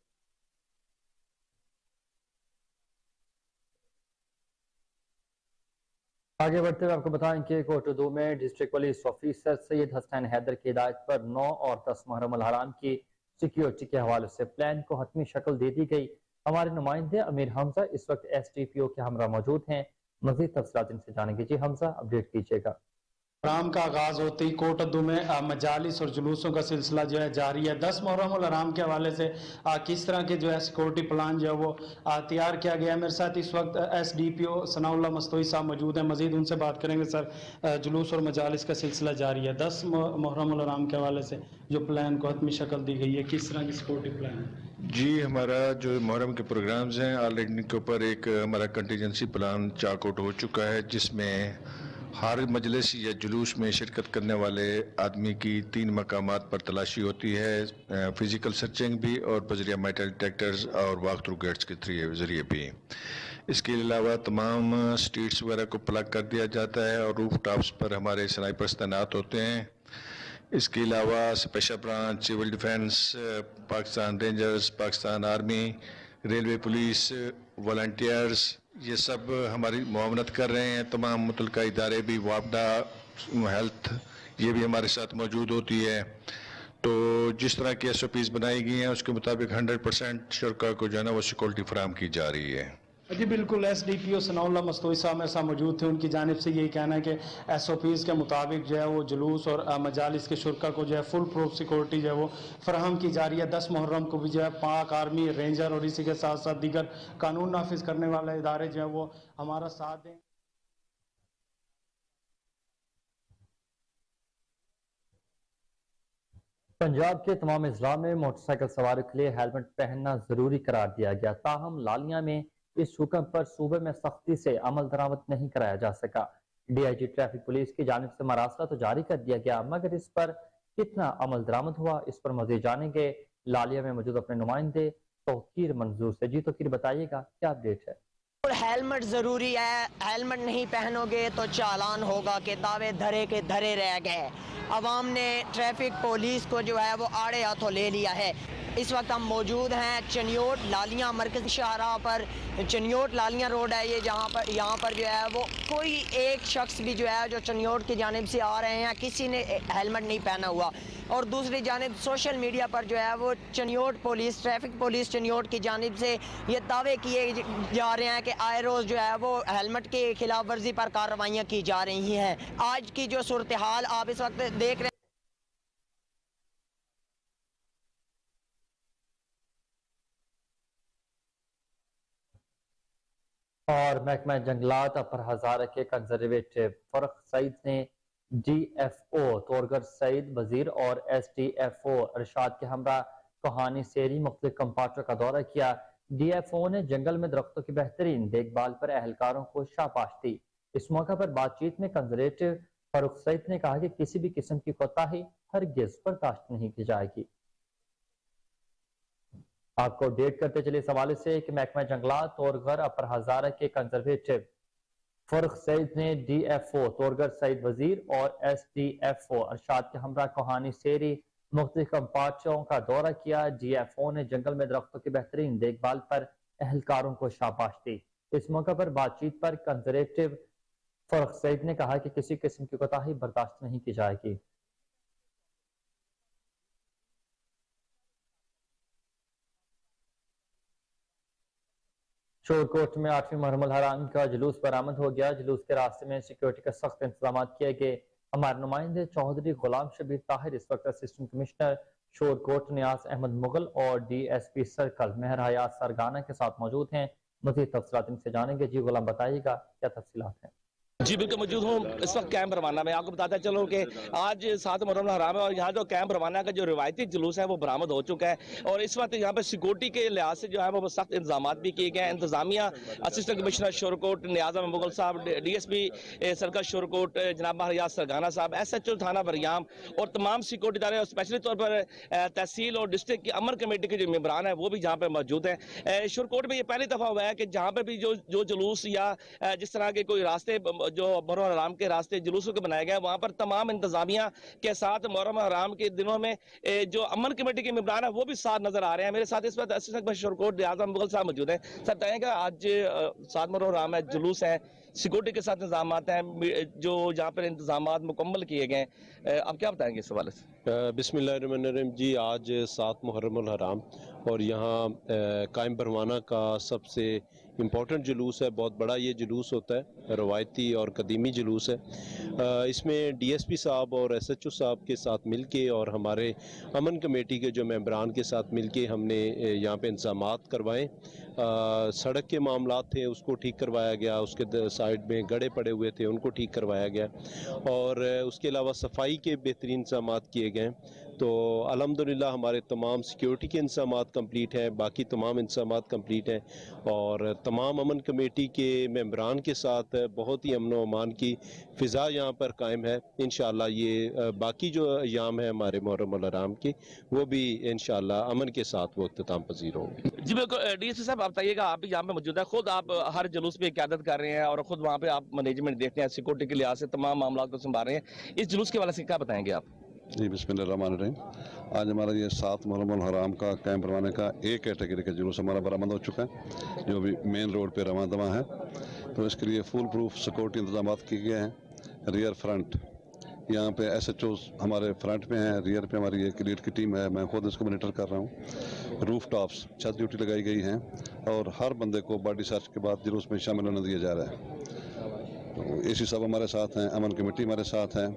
आगे बढ़ते हुए आपको बताएं कि कोट 2 में district police officer Syed Hassan Haider की हिदायत पर 9 और 10 मुहर्रम अल हराम की सिक्योरिटी के हवाले से प्लान को हतमी शक्ल दे दी गई। हमारे नुमाइंदे अमीर हमजा इस वक्त SDPO के हमरा मौजूद हैं, मजीद तफसीलात इनसे जानेंगे। जी हमजा, अपडेट कीजिएगा। हराम का आगाज होते ही कोट 2 में मजालिस और जुलूसों का सिलसिला जो है जारी है। 10 मुहर्रम अल हराम के हवाले से किस तरह के जो है सिक्योरिटी प्लान जो है वो तैयार किया गया है। मेरे साथ इस वक्त SDPO सनाउल्लाह मस्तोई साहब मौजूद हैं, मजीद उनसे बात करेंगे। सर, जुलूस और मजालिस का सिलसिला जारी है, 10 मुहर्रम अल हराम के हवाले से जो प्लान को हतमी शक्ल दी गई है, किस तरह की सिक्योरिटी प्लान है? जी, हमारा जो मुहर्रम के प्रोग्राम्स हैं ऑलरेडी इनके ऊपर एक हमारा कंटीजेंसी प्लान चार्ट हो चुका है, जिसमें हर मजलिस या जुलूस में शिरकत करने वाले आदमी की 3 मकामात पर तलाशी होती है, फिजिकल सर्चिंग भी और बजरिया मेटल डिटेक्टर्स और वॉक थ्रू गेट्स के जरिए भी। इसके अलावा तमाम स्ट्रीट्स वगैरह को प्लग कर दिया जाता है और रूफ टॉप्स पर हमारे स्नाइपर्स तैनात होते हैं। इसके अलावा special branch, civil defence, Pakistan rangers, Pakistan army, railway police, volunteers, ये सब हमारी मुआवनत कर रहे हैं। तमाम मुतलका इदारे भी, वापडा, हेल्थ, ये भी हमारे साथ मौजूद होती है। तो जिस तरह की SOPs बनाई गई हैं उसके मुताबिक 100% शुरका को जो है ना वो सिक्योरिटी फराहम की जा रही है। जी बिल्कुल, SDPO सनाउल्लाह मस्तोई साहब मेरे साथ मौजूद थे, उनकी जानिब से यही कहना है कि SOPs के मुताबिक जो है वो जुलूस और मजालिस के शुरका को जो है फुल प्रूफ सिक्योरिटी जो है वो फराहम की जा रही है। 10 मुहर्रम को भी जो है पाक आर्मी, रेंजर और इसी के साथ साथ दीगर कानून नाफिज करने वाले इदारे जो है वो हमारा साथ दें। पंजाब के तमाम अजला में मोटरसाइकिल सवारों के लिए हेलमेट पहनना जरूरी करार दिया गया, ताहम लालिया में इस हुक्म पर सूबे में सख्ती से अमल दरामद नहीं कराया जा सका। DIG ट्रैफिक पुलिस की जानिब से मरासला तो जारी कर दिया गया, मगर इस पर कितना अमल दरामद हुआ, इस पर मजीद जानेंगे लालिया में मौजूद अपने नुमाइंदे तौकीर मंजूर से। जी तौकीर, बताइएगा क्या अपडेट है? हेलमेट जरूरी है, हेलमेट नहीं पहनोगे तो चालान होगा कि दावे धरे के धरे रह गए। अवाम ने ट्रैफिक पुलिस को जो है वो आड़े हाथों ले लिया है। इस वक्त हम मौजूद हैं चनियोट लालियाँ मरकज़ी शाहराह पर। चनियोट लालियाँ रोड है ये, यहाँ पर जो है वो कोई एक शख्स भी जो है जो चनियोट की जानिब से आ रहे हैं, किसी ने हेलमेट नहीं पहना हुआ। और दूसरी जानिब सोशल मीडिया पर जो है वो Chiniot police, traffic police Chiniot की जानिब से ये दावे किए जा रहे हैं कि आए रोज़ जो है वो हेलमेट की खिलाफ वर्जी पर कार्रवाइयाँ की जा रही हैं। आज की जो सूरत हाल आप इस वक्त देख रहे हैं, और महकमा जंगलात अपर हजारा के कंजर्वेटिव फरख सईद ने DFO तोरगर सईद वजीर और SDFO अरशाद के हमरा कहानी सेरी मुख्तलिफ कंपार्टमेंटों का दौरा किया। DFO ने जंगल में दरख्तों की बेहतरीन देखभाल पर एहलकारों को शाबाश दी। इस मौके पर बातचीत में कंजर्वेटिव फरूख सईद ने कहा कि किसी भी किस्म की कोताही हरगिज बर्दाश्त नहीं की जाएगी। आपको अपडेट करते चले इस हवाले से कि महकमा जंगलात तोरगर अपर हजारा के कंजर्वेटिव फरख सईद ने DFO तोरगर सईद वजीर और SDFO अरशाद के हमरा कोहानी सेरी मुख्तलिफ कंपार्टमेंटों का दौरा किया। DFO ने जंगल में दरख्तों की बेहतरीन देखभाल पर एहलकारों को शाबाश दी। इस मौके पर बातचीत पर कंजर्वेटिव फरख सईद ने कहा कि किसी किस्म की कोताही बर्दाश्त नहीं की जाएगी। शोरकोट में 8वीं मुहर्रम हराम का जुलूस बरामद हो गया। जुलूस के रास्ते में सिक्योरिटी के सख्त इंतजाम किए गए। हमारे नुमाइंदे चौधरी गुलाम शबीर ताहिर इस वक्त असिस्टेंट कमिश्नर शोरकोट नियाज अहमद मुगल और DSP सर्कल मेहर हयात सरगाना के साथ मौजूद हैं। मज़ीद तफसीलात इनसे जानेंगे। जी गुलाम, बताइएगा क्या तफसीलात हैं? जी बिल्कुल मौजूद हूँ इस वक्त कैंप रवाना में। आपको बताता चलो कि आज 7 मुहर्रम हराम है और यहाँ जो कैंप रवाना का जो रिवायती जुलूस है वो बरामद हो चुका है। और इस वक्त यहाँ पर सिक्योरिटी के लिहाज से जो है वो सख्त इंतजाम भी किए गए हैं। इंतजामिया असिस्टेंट कमिश्नर शोरकोट नियाज अहमद मुगल साहब, DSP सर्कल शोरकोट जनाब हयात सरगाना साहब, SHO थाना बरियाम और तमाम सिक्योरिटी इदारे और स्पेशली तौर पर तहसील और डिस्ट्रिक्ट की अमर कमेटी के जो मेम्बरान है वो भी जहाँ पर मौजूद हैं। शोरकोट में ये पहली दफ़ा हुआ है कि जहाँ पर भी जो जुलूस या जिस तरह के कोई रास्ते जो मुहर्रम हराम के रास्ते जुलूसों के बनाए गए वहां पर तमाम इंतजामिया के साथ मुहर्रम हराम के दिनों में जो अमन कमेटी के मेंबरान है वो भी साथ नजर आ रहे हैं। मेरे साथ इस वक्त असिस्टेंट शोरकोट नियाज अहमद मुगल साहब मौजूद हैं। सर बताएंगे आज 7 मुहर्रम हराम है, जुलूस है, सिक्योरिटी के साथ इंतजाम हैं जो जहाँ पर इंतजाम मुकम्मल किए गए हैं, आप क्या बताएंगे इस हवाले से? बिस्मिल्लाहिर्रहमानिर्रहीम जी, आज 7 मुहर्रम हराम और यहाँ कायम परवाना का सबसे इम्पोर्टेंट जुलूस है। बहुत बड़ा ये जुलूस होता है, रवायती और कदीमी जुलूस है। इसमें DSP साहब और SHO साहब के साथ मिलके और हमारे अमन कमेटी के जो मेंबरान के साथ मिलके हमने यहाँ पे इंतजामात करवाए। सड़क के मामलात थे उसको ठीक करवाया गया, उसके साइड में गड्ढे पड़े हुए थे उनको ठीक करवाया गया और उसके अलावा सफाई के बेहतरीन इंतजामात किए गए। तो अल्हम्दुलिल्लाह हमारे तमाम सिक्योरिटी के इंतजामात कंप्लीट हैं, बाकी तमाम इंतजामात कंप्लीट हैं और तमाम अमन कमेटी के मेंबरान के साथ बहुत ही अमन व अमान की फ़िज़ा यहाँ पर कायम है। इंशाअल्लाह ये बाकी जो अयाम है हमारे मुहर्रम अल हराम की वो भी इंशाअल्लाह अमन के साथ वो इख्तिताम पजीर होंगे। जी बिल्कुल, DSP साहब आप बताइएगा, आप भी यहाँ पे मौजूद है, खुद आप हर जुलूस पे क़यादत कर रहे हैं और खुद वहाँ पे आप मैनेजमेंट देखते हैं, सिक्योरिटी के लिहाज से तमाम मामला को संभाल रहे हैं। इस जुलूस के वाले से क्या बताएंगे आप? जी बिस्मिल्लाहिर्रहमानिर्रहीम, आज हमारा ये 7 मुहर्रम अल हराम का कैंप रवाने का एक कैटेगरी का जुलूस हमारा बरामद हो चुका है जो भी मेन रोड पे रवां दवा है। तो इसके लिए फुल प्रूफ सिक्योरिटी इंतजाम किए गए हैं। रियर फ्रंट यहाँ पे SHO हमारे फ्रंट में है, रियर पे हमारी एक लीड की टीम है, मैं खुद इसको मॉनिटर कर रहा हूँ। रूफ टॉप्स छत ड्यूटी लगाई गई है और हर बंदे को बॉडी सर्च के बाद जुलूस में शामिल होने दिया जा रहा है। तो AC साहब हमारे साथ हैं, अमन कमेटी हमारे साथ है,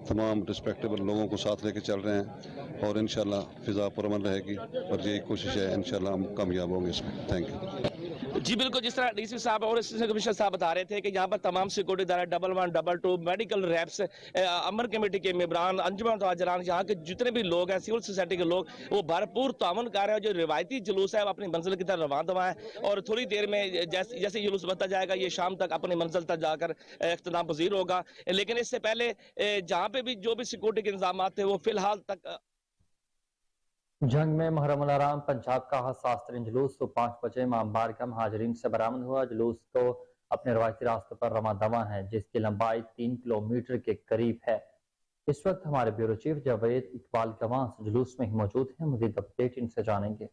तमाम रिस्पेक्टेबल लोगों को साथ लेके चल रहे हैं और इंशाल्लाह फिजा पुरअमन रहेगी और यही कोशिश है, इंशाल्लाह हम कामयाब होंगे इसमें। Thank you. जी बिल्कुल, जिस तरह DSP साहब और असिस्टेंट कमिश्नर साहब बता रहे थे कि यहाँ पर तमाम सिक्योरिटी इदारे 11, 22 मेडिकल रैप्स, अमर कमेटी के मेंबरान, अंजुमन ताजरान, यहाँ के जितने भी लोग हैं, सिविल सोसाइटी के लोग, वो भरपूर तावन कर रहे हैं। जो रिवायती जुलूस है वो अपनी मंजिल की तरफ रवान दवा है और थोड़ी देर में जैसे जुलूस बढ़ता जाएगा ये शाम तक अपनी मंजिल तक जाकर इख्तिताम पजीर होगा। लेकिन इससे पहले जहाँ पे भी जो भी सिक्योरिटी के इंतजाम थे वो फिलहाल तक जंग में मुहर्रम अल हराम पंजाब का हसास तरीन जुलूस 5 बजे इमाम बारगाह हाजरीन से बरामद हुआ। जुलूस तो अपने रवायती रास्ते पर रवां दवा है जिसकी लंबाई 3 किलोमीटर के करीब है। इस वक्त हमारे ब्यूरो चीफ जावेद इकबाल गवां जुलूस में ही मौजूद हैं। मजीद अपडेट इनसे जानेंगे।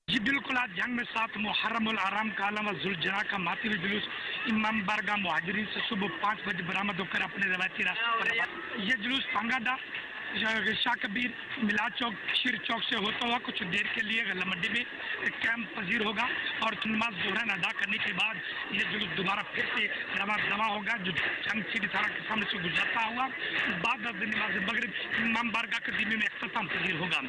जी बिल्कुल, आज जंग में 7 मुहर्रम उल हराम का अलावा जुलजरा का मातमी जुलूस इमाम बारगाह मुहाजिरीन से सुबह 5 बजे बरामद होकर अपने रवायती रास्ते पर यह जुलूस पांगाडा शाह कबीर मिलाद चौक शीर चौक से होता हुआ कुछ देर के लिए गला मंडी में कैंप पजीर होगा और नमाज जोहरन अदा करने के बाद ये जुलूस दोबारा फिर से रवा होगा जो जंग सीधी सड़क के सामने से गुजरता हुआ बाद नमाज मगरिब इमाम बारगाह कदीमी में अख्ताम पजीर होगा।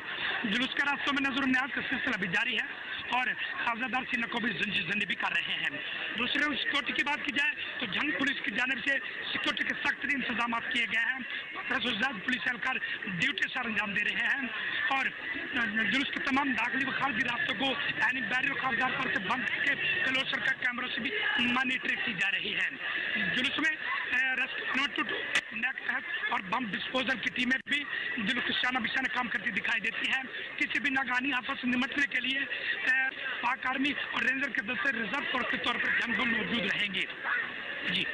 जुलूस के रास्तों में नजर न्याज का सिलसिला भी जारी है और हवलदार सीना को भी जंजी भी कर रहे हैं। दूसरे सिक्योरिटी की बात की जाए तो जंग पुलिस की जानिब से सिक्योरिटी के सख्त इंतजाम किए गए हैं। पुलिस एहलकार ड्यूटी सर अंजाम दे रहे हैं और जुलूस के तमाम दाखिली व खारजी रास्तों को एनिक बैरियर खासदार पर से बंद करके क्लोजर का कैमरों से भी मॉनिटरिंग की जा रही है। जुलूस में और बम डिस्पोजल की टीमें भी जुलूस के शाना बिशाना काम करती दिखाई देती हैं। किसी भी नागानी आफत से निपटने के लिए पाक आर्मी और रेंजर के दस्ते रिजर्व फोर्स के तौर पर जंग में मौजूद रहेंगे। जी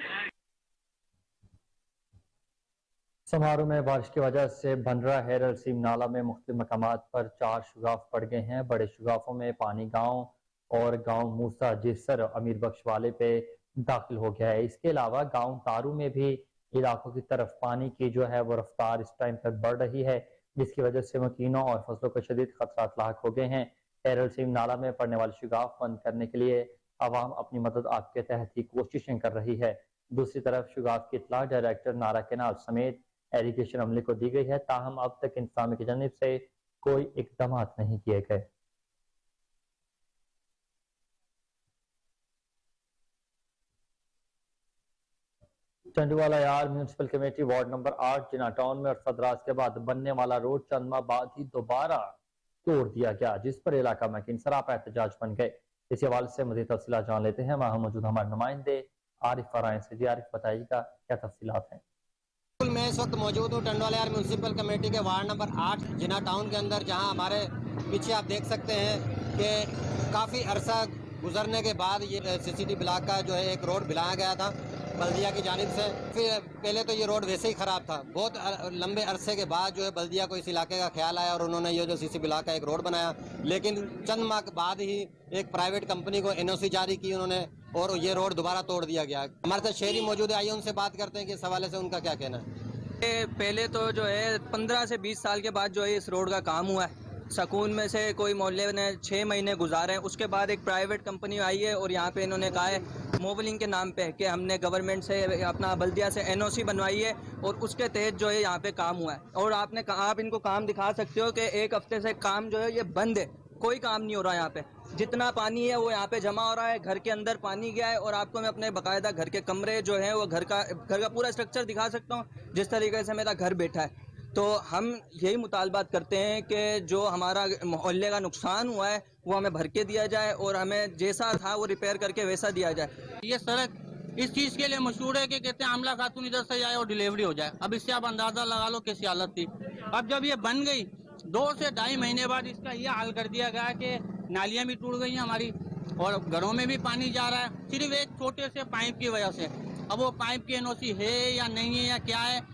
समारोह में बारिश की वजह से भंडरा हेरल सीम नाला में मुख्तलिफ मकामात पर 4 शुगाफ पड़ गए हैं। बड़े शुगाफों में पानी गांव और गांव मूसा जिसर अमीर बख्श वाले पे दाखिल हो गया है। इसके अलावा गांव तारू में भी इलाकों की तरफ पानी की जो है वो रफ्तार इस टाइम पर बढ़ रही है, जिसकी वजह से मकीनों और फसलों को शदीद खतरात लाक हो गए हैं। हेरल सीम नाला में पड़ने वाले शुगाफ बंद करने के लिए आवाम अपनी मदद आपके तहत ही कोशिशें कर रही है। दूसरी तरफ शुगाफ की इतला डायरेक्टर नारा केनाल समेत एरीगेशन अमले को दी गई है, ताहम अब तक इंतजाम की जानिब से कोई इकदाम नहीं किए गए। चंडीवाला यार म्यूनिसिपल कमेटी वार्ड नंबर 8 जिना टाउन में सदराज के बाद बनने वाला रोड चंद माह बाद ही दोबारा तोड़ दिया गया, जिस पर इलाका में सरापा एहतजाज बन गए। इस हवाले से मज़ीद तफसीलात जान लेते हैं। वहां मौजूद हमारे नुमाइंदे आरिफ फराइन से। जी आरिफ, बताइएगा क्या तफसीलात हैं? मैं इस वक्त मौजूद हूँ टंडवाला यार म्यूनसिपल कमेटी के वार्ड नंबर 8 जिना टाउन के अंदर, जहाँ हमारे पीछे आप देख सकते हैं कि काफ़ी अरसा गुजरने के बाद ये सीसीटी ब्लॉक का जो है एक रोड बनाया गया था बल्दिया की जानिब से। फिर पहले तो ये रोड वैसे ही ख़राब था, बहुत लंबे अरसे के बाद जो है बल्दिया को इस इलाके का ख्याल आया और उन्होंने ये जो सीसी ब्लॉक का एक रोड बनाया। लेकिन चंद माह के बाद ही एक प्राइवेट कंपनी को एनओसी जारी की उन्होंने और ये रोड दोबारा तोड़ दिया गया। हमारे साथ शहरी मौजूद है, आइए उनसे बात करते हैं कि इस हवाले से उनका क्या कहना है। पहले तो जो है 15 से 20 साल के बाद जो है इस रोड का काम हुआ है। सकून में से कोई मोहल्ले ने 6 महीने गुजारे हैं। उसके बाद एक प्राइवेट कंपनी आई है और यहाँ पे इन्होंने कहा है मोबलिंग के नाम पे कि हमने गवर्नमेंट से अपना बल्दिया से एनओसी बनवाई है और उसके तहत जो है यहाँ पे काम हुआ है। और आप इनको काम दिखा सकते हो कि 1 हफ्ते से काम जो है ये बंद है, कोई काम नहीं हो रहा यहाँ पे। जितना पानी है वो यहाँ पे जमा हो रहा है, घर के अंदर पानी गया है। और आपको मैं अपने बाकायदा घर के कमरे जो है वो घर का पूरा स्ट्रक्चर दिखा सकता हूँ जिस तरीके से मेरा घर बैठा है। तो हम यही मुतालबात करते हैं कि जो हमारा मोहल्ले का नुकसान हुआ है वो हमें भर के दिया जाए और हमें जैसा था वो रिपेयर करके वैसा दिया जाए। ये सड़क इस चीज़ के लिए मशहूर है कि कहते हैं आमला खातून इधर से जाए और डिलीवरी हो जाए। अब इससे आप अंदाज़ा लगा लो कैसी हालत थी। अब जब ये बन गई 2 से 2.5 महीने बाद इसका ये हाल कर दिया गया कि नालियाँ भी टूट गई हैं हमारी और घरों में भी पानी जा रहा है सिर्फ एक छोटे से पाइप की वजह से। अब वो पाइप की एनओसी है या नहीं है या क्या है।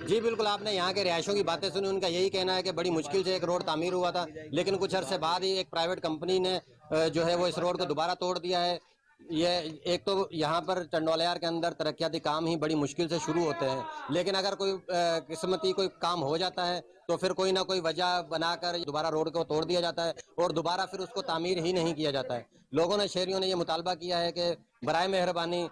जी बिल्कुल, आपने यहाँ के रिहायशों की बातें सुनी। उनका यही कहना है कि बड़ी मुश्किल से एक रोड तामीर हुआ था, लेकिन कुछ अरसे बाद ही एक प्राइवेट कंपनी ने जो है वो इस रोड को दोबारा तोड़ दिया है। ये एक तो यहाँ पर चंडवाला के अंदर तरक्याती काम ही बड़ी मुश्किल से शुरू होते हैं, लेकिन अगर कोई किस्मती कोई काम हो जाता है तो फिर कोई ना कोई वजह बनाकर दोबारा रोड को तोड़ दिया जाता है और दोबारा फिर उसको तामीर ही नहीं किया जाता है। लोगों ने, शहरियों ने ये मुतालबा किया है कि बराए मेहरबानी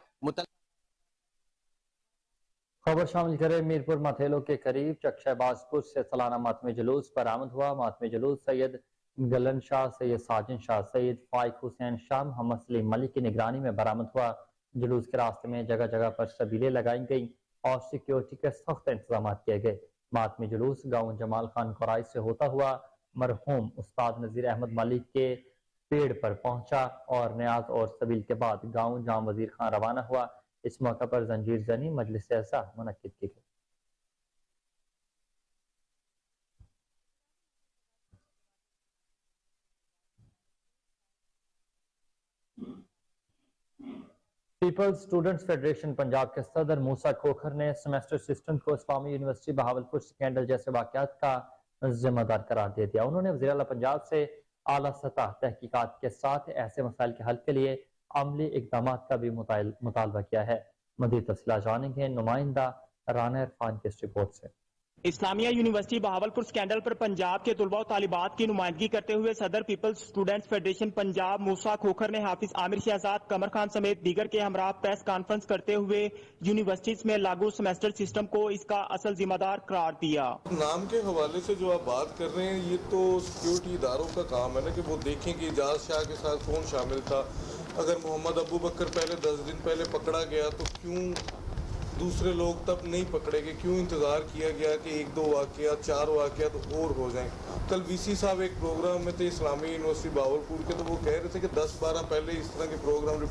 खबर शामिल करें। मीरपुर मथेलो के करीब चक शहबाजपुर से सालाना मातमी जुलूस बरामद हुआ। मातमी जुलूस सैयद गलन शाह, सैयद साजिन शाह, सैयद फाइक हुसैन शाह, मोहम्मद सलीम मलिक की निगरानी में बरामद हुआ। जुलूस के रास्ते में जगह जगह पर सबीलें लगाई गई और सिक्योरिटी के सख्त इंतजाम किए गए। मातमी जुलूस गाँव जमाल खान कोराई से होता हुआ मरहूम उस्ताद नजीर अहमद मलिक के पेड़ पर पहुंचा और न्याज और सबील के बाद गाँव जाम वजीर खान रवाना हुआ। इस मौका पर जंजीर जनी मजलिस ऐसा मुनक्किद की गई। पीपल्स स्टूडेंट्स फेडरेशन पंजाब के सदर मूसा खोखर ने सेमेस्टर सिस्टम को इस्लामी यूनिवर्सिटी बहावलपुर स्कैंडल जैसे वाकयात का जिम्मेदार करार दे दिया। उन्होंने वज़ीर आला पंजाब से आला सतह तहकीकात के साथ ऐसे मसाइल के हल के लिए अमली इकदाम का भी मुतालबा किया है। मज़ीद तफसीलात जानेंगे नुमाइंदा राना इरफान की इस रिपोर्ट से। इस्लामिया यूनिवर्सिटी बहावलपुर स्कैंडल पर पंजाब के तुलबा और तालिबात की नुमाइंदगी करते हुए सदर peoples students federation Punjab Musa Khokhar ने हाफिज आमिर शहजाद कमर खान समेत दीगर के हमरा प्रेस कॉन्फ्रेंस करते हुए यूनिवर्सिटीज में लागू सेमेस्टर सिस्टम को इसका असल जिम्मेदार करार दिया। नाम के हवाले से जो आप बात कर रहे हैं ये तो सिक्योरिटी इदारों का काम है ना कि वो देखें कि इजाज शाह के साथ कौन शामिल था। अगर मोहम्मद अबू बकर पहले 10 दिन पहले पकड़ा गया तो क्यों दूसरे लोग तब नहीं पकड़े गए, क्यों इंतज़ार किया गया कि 1-2 वाक़यात 4 वाक़यात और हो जाएं। कल वीसी साहब एक प्रोग्राम में थे इस्लामी यूनिवर्सिटी बावलपुर के, तो वो कह रहे थे कि 10-12 पहले इस तरह के प्रोग्राम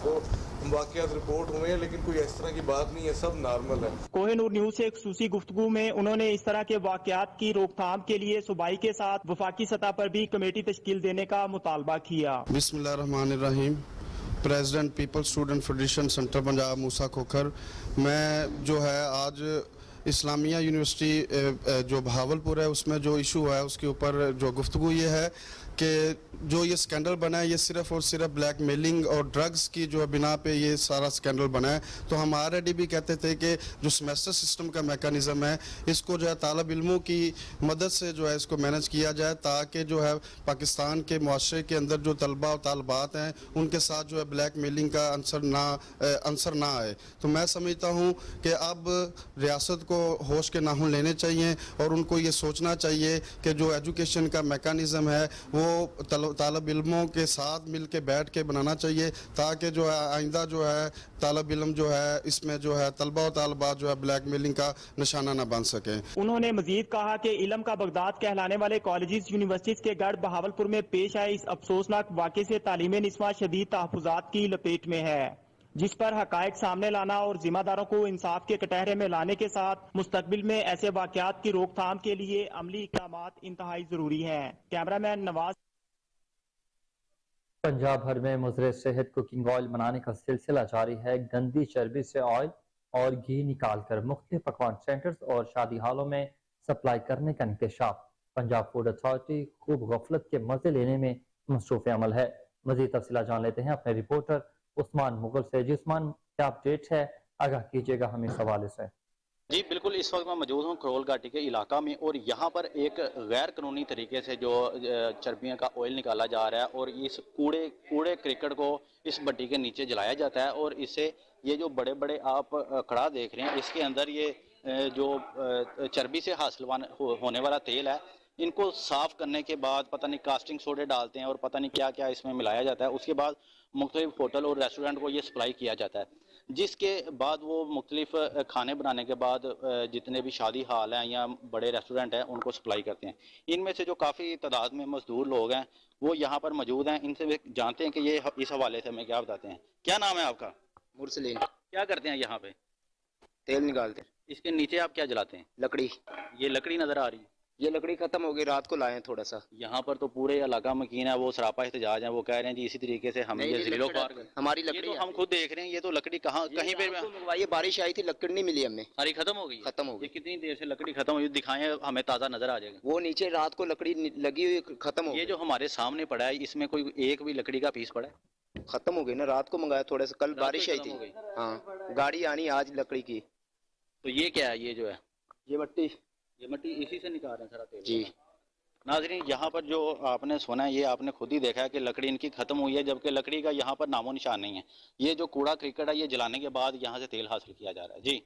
वाक़यात रिपोर्ट हुए हैं, लेकिन कोई इस तरह की बात नहीं है, सब नॉर्मल है। कोहिनूर न्यूज़ से एक खुसूसी गुफ्तगू में उन्होंने इस तरह के वाक़यात की रोकथाम के लिए सूबाई के साथ वफाकी सतह पर भी कमेटी तश्कील देने का मुतालबा किया। बिस्मिल्लाहिर्रहमानिर्रहीम। President people student federation centre Punjab Musa Khokhar. मैं जो है आज इस्लामिया यूनिवर्सिटी जो बहावलपुर है उसमें जो इशू है उसके ऊपर जो गुफ्तगू ये है कि जो ये स्कैंडल बना है ये सिर्फ और सिर्फ ब्लैक मेलिंग और ड्रग्स की जो बिना पे ये सारा स्कैंडल बना है। तो हम ऑलरेडी भी कहते थे कि जो सेमेस्टर सिस्टम का मेकनिज़म है इसको जो है तालब इल्मों की मदद से जो है इसको मैनेज किया जाए ताकि जो है पाकिस्तान के मुआशरे के अंदर जो तलबा और तालबात हैं उनके साथ जो है ब्लैक मेलिंग का अंसर ना आए। तो मैं समझता हूँ कि अब रियासत को होश के नाखून लेने चाहिए और उनको ये सोचना चाहिए कि जो एजुकेशन का मेकनिज़म है वो तालब इल्मों के साथ मिल के बैठ के बनाना चाहिए ताकि जो है आइंदा जो है तालब इल्म जो है इसमें जो है तलबा और तालबात जो है ब्लैक मेलिंग का निशाना न बन सके। उन्होंने मजीद कहा कि इल्म का बगदाद कहलाने वाले कॉलेजेस यूनिवर्सिटीज के गढ़ बहावलपुर में पेश आए इस अफसोसनाक वाक़े से तालीमी निस्वा शदीद तहफ़्फ़ुज़ात की लपेट में है, जिस पर हकायक सामने लाना और जिम्मेदारों को इंसाफ के कटहरे में लाने के साथ मुस्तकबिल में ऐसे वाक़यात की रोकथाम के लिए अमली इक़दामात इंतहाई जरूरी हैं। कैमरामैन नवाज। पंजाब भर में मुज़र सेहत कुकिंग ऑयल बनाने का सिलसिला जारी है। गंदी चर्बी से ऑयल और घी निकाल कर मुख्तलिफ पकवान सेंटर्स और शादी हालों में सप्लाई करने का इंकशाफ। पंजाब फूड अथॉरिटी खूब गफलत के मजे लेने में मसरूफ़ अमल है। मज़ीद तफसीलात जान लेते हैं अपने रिपोर्टर उस्मान मुगल से। जी उस्मान, क्या अपडेट है, आगाह कीजिएगा हमें इस हवाले से। जी बिल्कुल, इस वक्त मैं मौजूद हूँ करोल घाटी के इलाका में और यहाँ पर एक गैर कानूनी तरीके से जो चर्बियों का ऑयल निकाला जा रहा है और इस कूड़े क्रिकेट को इस भट्टी के नीचे जलाया जाता है और इससे ये जो बड़े बड़े आप कड़ा देख रहे हैं इसके अंदर ये जो चर्बी से हासिल होने वाला तेल है इनको साफ करने के बाद पता नहीं कास्टिंग सोडे डालते हैं और पता नहीं क्या क्या इसमें मिलाया जाता है। उसके बाद मुख्तलिफ होटल और रेस्टोरेंट को ये सप्लाई किया जाता है, जिसके बाद वो मुख्तलिफ खाने बनाने के बाद जितने भी शादी हाल हैं या बड़े रेस्टोरेंट हैं उनको सप्लाई करते हैं। इनमें से जो काफ़ी तादाद में मजदूर लोग हैं वो यहाँ पर मौजूद हैं, इनसे जानते हैं कि ये इस हवाले से हमें क्या बताते हैं। क्या नाम है आपका? मुरसलीन। क्या करते हैं यहाँ पे? तेल निकालते हैं। इसके नीचे आप क्या जलाते हैं? लकड़ी। ये लकड़ी नजर आ रही है? ये लकड़ी खत्म हो गई, रात को लाए हैं थोड़ा सा। यहाँ पर तो पूरे इलाका मकीन है, वो सरापा एहतजाज है, वो कह रहे हैं जी इसी तरीके से हम ये जिलो पार हमारी लकड़ी ये तो हम खुद देख रहे हैं, ये तो लकड़ी कहाँ कहीं पे मंगवाई, बारिश आई थी लकड़ी नहीं मिली हमें, सारी खत्म हो गई। खत्म हो गई। कितनी देर से लकड़ी खत्म हुई दिखाएं हमें, ताज़ा नजर आ जाएगा। वो नीचे रात को लकड़ी लगी हुई खत्म हो गई। ये जो हमारे सामने पड़ा है इसमें कोई एक भी लकड़ी का पीस पड़ा है? खत्म हो गई ना, रात को मंगाया थोड़ा सा, कल बारिश आई थी। हाँ, गाड़ी आनी आज लकड़ी की। तो ये क्या है? ये जो है ये मट्टी इसी से निकाल रहे हैं सारा तेल जी। नाज़रीन, यहाँ पर जो आपने सुना है ये आपने खुद ही देखा है कि लकड़ी इनकी खत्म हुई है, जबकि लकड़ी का यहाँ पर नामो निशान नहीं है। ये जो कूड़ा क्रिकेट है ये जलाने के बाद यहाँ से तेल हासिल किया जा रहा है। जी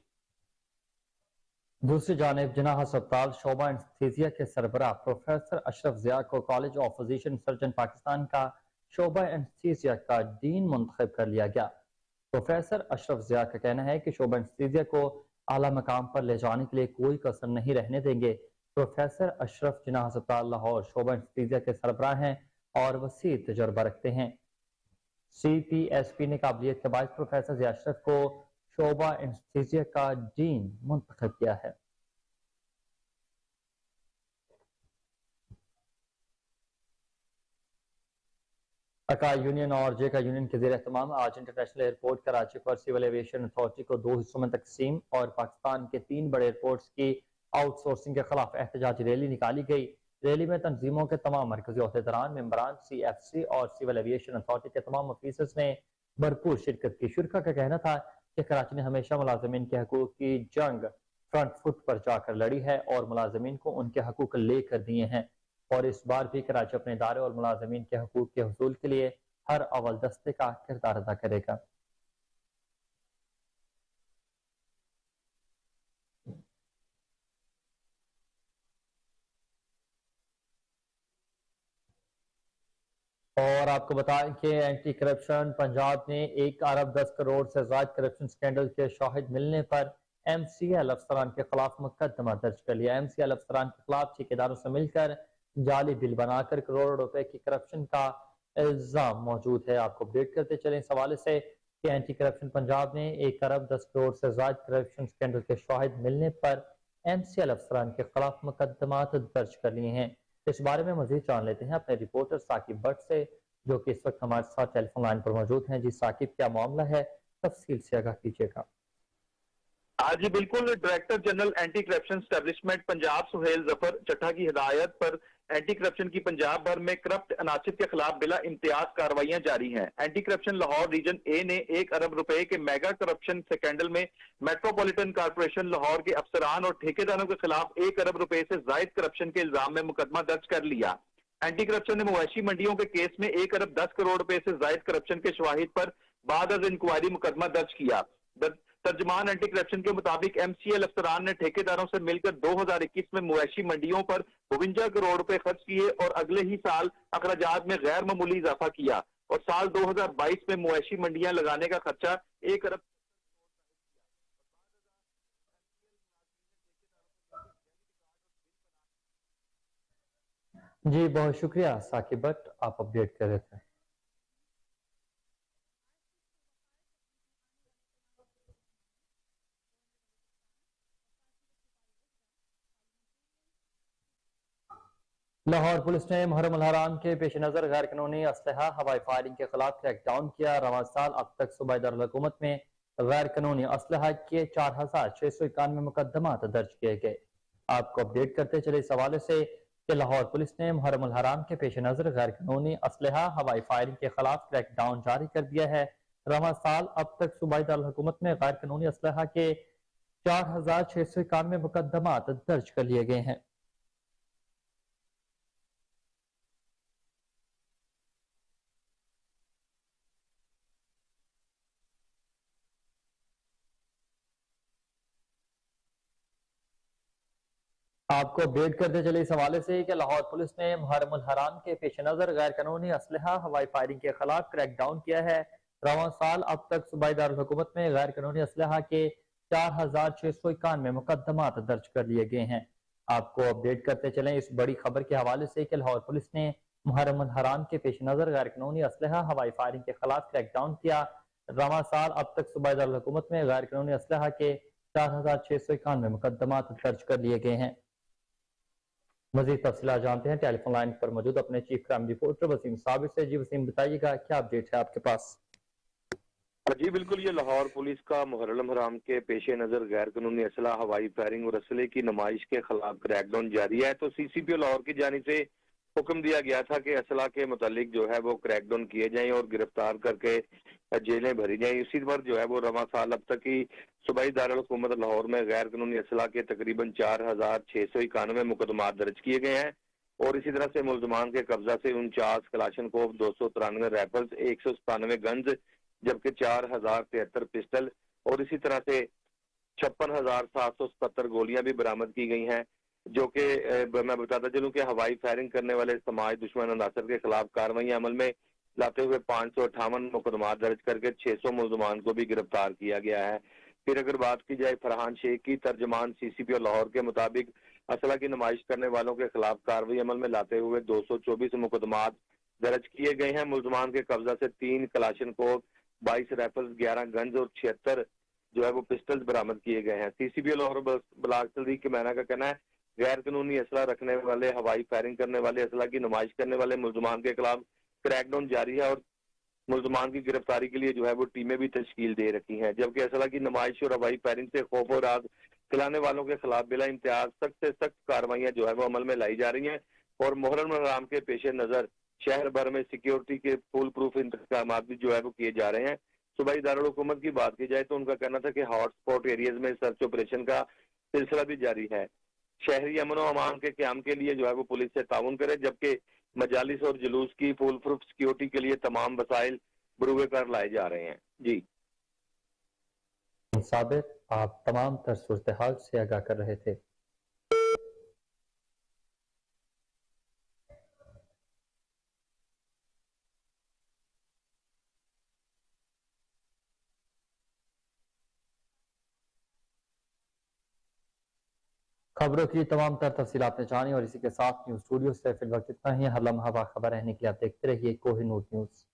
दूसरी जानिब जनाह अस्पताल शोबा एनेस्थीसिया के सरबराह प्रोफेसर अशरफ ज़िया को college of physician surgeon Pakistan का शोबा एनेस्थीसिया का डीन मुंतखब कर लिया गया। प्रोफेसर अशरफ ज़िया का कहना है कि शोबा एनेस्थीसिया को आला मकाम पर ले जाने के लिए कोई कसर नहीं रहने देंगे। प्रोफेसर अशरफ जनाह अस्पताल लाहौर शोबा एनेस्थीसिया के सरबराह हैं और वसी तजुर्बा रखते हैं। CPSP ने काबिलियत के बाद प्रोफेसर ज़िया अशरफ को शोबा एनेस्थीसिया का डीन मुंतखब किया है। अकाई यूनियन और जेका यूनियन के ज़ेर एहतमाम आज इंटरनेशनल एयरपोर्ट कराची पर सिविल एविएशन अथॉरिटी को 2 हिस्सों में तकसीम और पाकिस्तान के 3 बड़े एयरपोर्ट्स की आउटसोर्सिंग के खिलाफ एहतजाजी रैली निकाली गई। रैली में तंजीमों के तमाम मरकजी अहदेदारान, मेंबरान, CFC और सिविल एविएशन अथॉरिटी के तमाम ऑफिसर्स ने भरपूर शिरकत की। शुरका का कहना था कि कराची ने हमेशा मुलाजमीन के हकूक की जंग फ्रंट फुट पर जाकर लड़ी है और मुलाजमीन को उनके हकूक लेकर दिए हैं और इस बार भी कराची अपने इदारे और मुलाजमीन के हकूक के हुसूल के लिए हर अव्वल दस्ते का किरदार अदा करेगा। और आपको बताएं कि एंटी करप्शन पंजाब ने 1 अरब 10 करोड़ से ज्यादा करप्शन स्कैंडल के शाहिद मिलने पर MCL अफसरान के खिलाफ मुकदमा दर्ज कर लिया। MCL अफसरान के खिलाफ ठेकेदारों से मिलकर जाली बिल बनाकर करोड़ों रुपए की करप्शन का इल्जाम मौजूद है। आपको अपडेट करते चले इस हवाले से कि एंटी करप्शन पंजाब ने 1 अरब 10 करोड़ से ज्यादा करप्शन स्कैंडल के शाहिद मिलने पर MCL अफसरान के खिलाफ मुकदमा दर्ज कर लिए हैं। इस बारे में मजीद जान लेते हैं अपने रिपोर्टर साकिब भट्ट से, जो कि इस वक्त हमारे साथ टेलीफोन लाइन पर मौजूद हैं। जी साकिब, क्या मामला है, तफसील से आगाह कीजिएगा। जी बिल्कुल, director general anti corruption establishment Punjab Sohail Zafar Chattha की हिदायत पर एंटी करप्शन की पंजाब भर में करप्ट अनासिर के खिलाफ बिला इम्तियाज कार्रवाइयां जारी हैं। एंटी करप्शन लाहौर रीजन ए ने 1 अरब रुपए के मेगा करप्शन स्कैंडल में मेट्रोपॉलिटन कॉर्पोरेशन लाहौर के अफसरान और ठेकेदारों के खिलाफ 1 अरब रुपए से जायद करप्शन के इल्जाम में मुकदमा दर्ज कर लिया। एंटी करप्शन ने मवेशी मंडियों के केस में 1 अरब 10 करोड़ रुपए से जायद करप्शन के शवाहिद पर बाद अज इंक्वायरी मुकदमा दर्ज किया। तर्जमान एंटी करप्शन के मुताबिक MCL अफसरान ने ठेकेदारों से मिलकर 2021 में मवेशी मंडियों पर 52 करोड़ रुपए खर्च किए और अगले ही साल अखराजात में गैर मामूली इजाफा किया और साल 2022 में मवेशी मंडियां लगाने का खर्चा 1 अरब। जी बहुत शुक्रिया साकिब भट्ट, आप अपडेट कर रहे थे। लाहौर पुलिस ने मुहर्रम अल हराम के पेश नजर गैर कानूनी असलहा हवाई फायरिंग के खिलाफ क्रैकडाउन किया। रवां साल अब तक सूबाई दारुल हुकूमत में गैर कानूनी असलहा के 4691 मुकदमा दर्ज किए गए। आपको अपडेट करते चले इस हवाले से कि लाहौर पुलिस ने मुहर्रम अल हराम के पेश नजर गैर कानूनी असलहा हवाई फायरिंग के खिलाफ क्रैकडाउन जारी कर दिया है। रवां साल अब तक सूबाई दारुल हुकूमत में गैर कानूनी असलहा के 4691 मुकदमा दर्ज कर लिए गए हैं। आपको अपडेट करते चले इस हवाले से कि लाहौर पुलिस ने मुहर्रम अल हराम के पेश नजर गैर कानूनी असलहा हवाई फायरिंग के खिलाफ क्रैकडाउन किया है। रवां साल अब तक सूबाई दारुल हुकूमत में गैर कानूनी असलहा के 4691 मुकदमा दर्ज कर लिए गए हैं। आपको अपडेट करते चलें इस बड़ी खबर के हवाले से कि लाहौर पुलिस ने मुहर्रम अल हराम के पेश नजर गैर कानूनी असलहा हवाई फायरिंग के खिलाफ क्रैकडाउन किया। रवां साल अब तक सूबाई दारुल हुकूमत में गैर कानूनी असलहा के 4691 मुकदमा दर्ज कर लिए गए हैं। मजीद तफसीलात जानते हैं टेलीफोन लाइन पर मौजूद अपने chief crime reporter Waseem Sabir से। जी वसीम, बताइएगा क्या अपडेट है आपके पास? जी बिल्कुल, ये लाहौर पुलिस का मुहर्रम हराम के पेश नजर गैर कानूनी असला हवाई फायरिंग और असले की नुमाइश के खिलाफ क्रैकडाउन जारी है। तो CCPO लाहौर की जानिब से हुक्म दिया गया था कि असला के मुतालिक जो है वो क्रैकडाउन किए जाएं और गिरफ्तार करके जेलें भरी जाएं। इसी पर जो है वो रवां साल अब तक ही सूबाई दारुल हुकूमत लाहौर में गैर कानूनी असला के तकरीबन 4691 मुकदमा दर्ज किए गए हैं और इसी तरह से मुलजमान के कब्जा से 49 कलाशनकोव, 293 राइफल्स, 197 गन्स, जबकि 4073 पिस्टल और इसी तरह से 56,777 गोलियां भी बरामद की गई हैं, जो कि मैं बताता चलूं कि हवाई फायरिंग करने वाले समाज दुश्मन अनासर के खिलाफ कार्रवाई अमल में लाते हुए 558 मुकदमा दर्ज करके 600 मुलजमान को भी गिरफ्तार किया गया है। फिर अगर बात की जाए फरहान शेख की, तर्जमान CCPO लाहौर के मुताबिक असला की नुमाइश करने वालों के खिलाफ कार्रवाई अमल में लाते हुए 224 मुकदमा दर्ज किए गए हैं। मुलजमान के कब्जा से 3 कलाशनकोव, 22 राइफल्स, 11 गन्स और 76 जो है वो पिस्टल्स बरामद किए गए हैं। CCPO लाहौर बलाग सदीक के मैना का कहना है गैर कानूनी असला रखने वाले, हवाई फायरिंग करने वाले, असला की नुमाइश करने वाले मुलजमान के खिलाफ क्रैकडाउन जारी है और मुलजमान की गिरफ्तारी के लिए जो है वो टीमें भी तश्कील दे रखी हैं, जबकि असला की नुमाइश और हवाई फायरिंग से खौफ और राज खिलाने वालों के खिलाफ बिला इम्तियाज सख्त से सख्त कार्रवाइयां जो है वो अमल में लाई जा रही हैं और मुहर्रम हराम के पेश नज़र शहर भर में सिक्योरिटी के फुल प्रूफ इंतजाम भी जो है वो किए जा रहे हैं। सूबाई दारुल हुकूमत की बात की जाए तो उनका कहना था कि हॉट स्पॉट एरियाज में सर्च ऑपरेशन का सिलसिला भी जारी है। शहरी अमन व अमान के क़याम के लिए जो है वो पुलिस से ताउन करे, जबकि मजालिस और जुलूस की फुल प्रूफ सिक्योरिटी के लिए तमाम वसाइल बरूए कर लाए जा रहे हैं। जी साबिर, आप तमाम तर सूरत हाल से आगाह कर रहे थे। खबरों की तमाम तर तफसील आपने जानी और इसी के साथ न्यूज़ स्टूडियो से फिल वक्त इतना ही। हर लम्हा बाखबर रहने के लिए आप देखते रहिए कोहिनूर न्यूज़।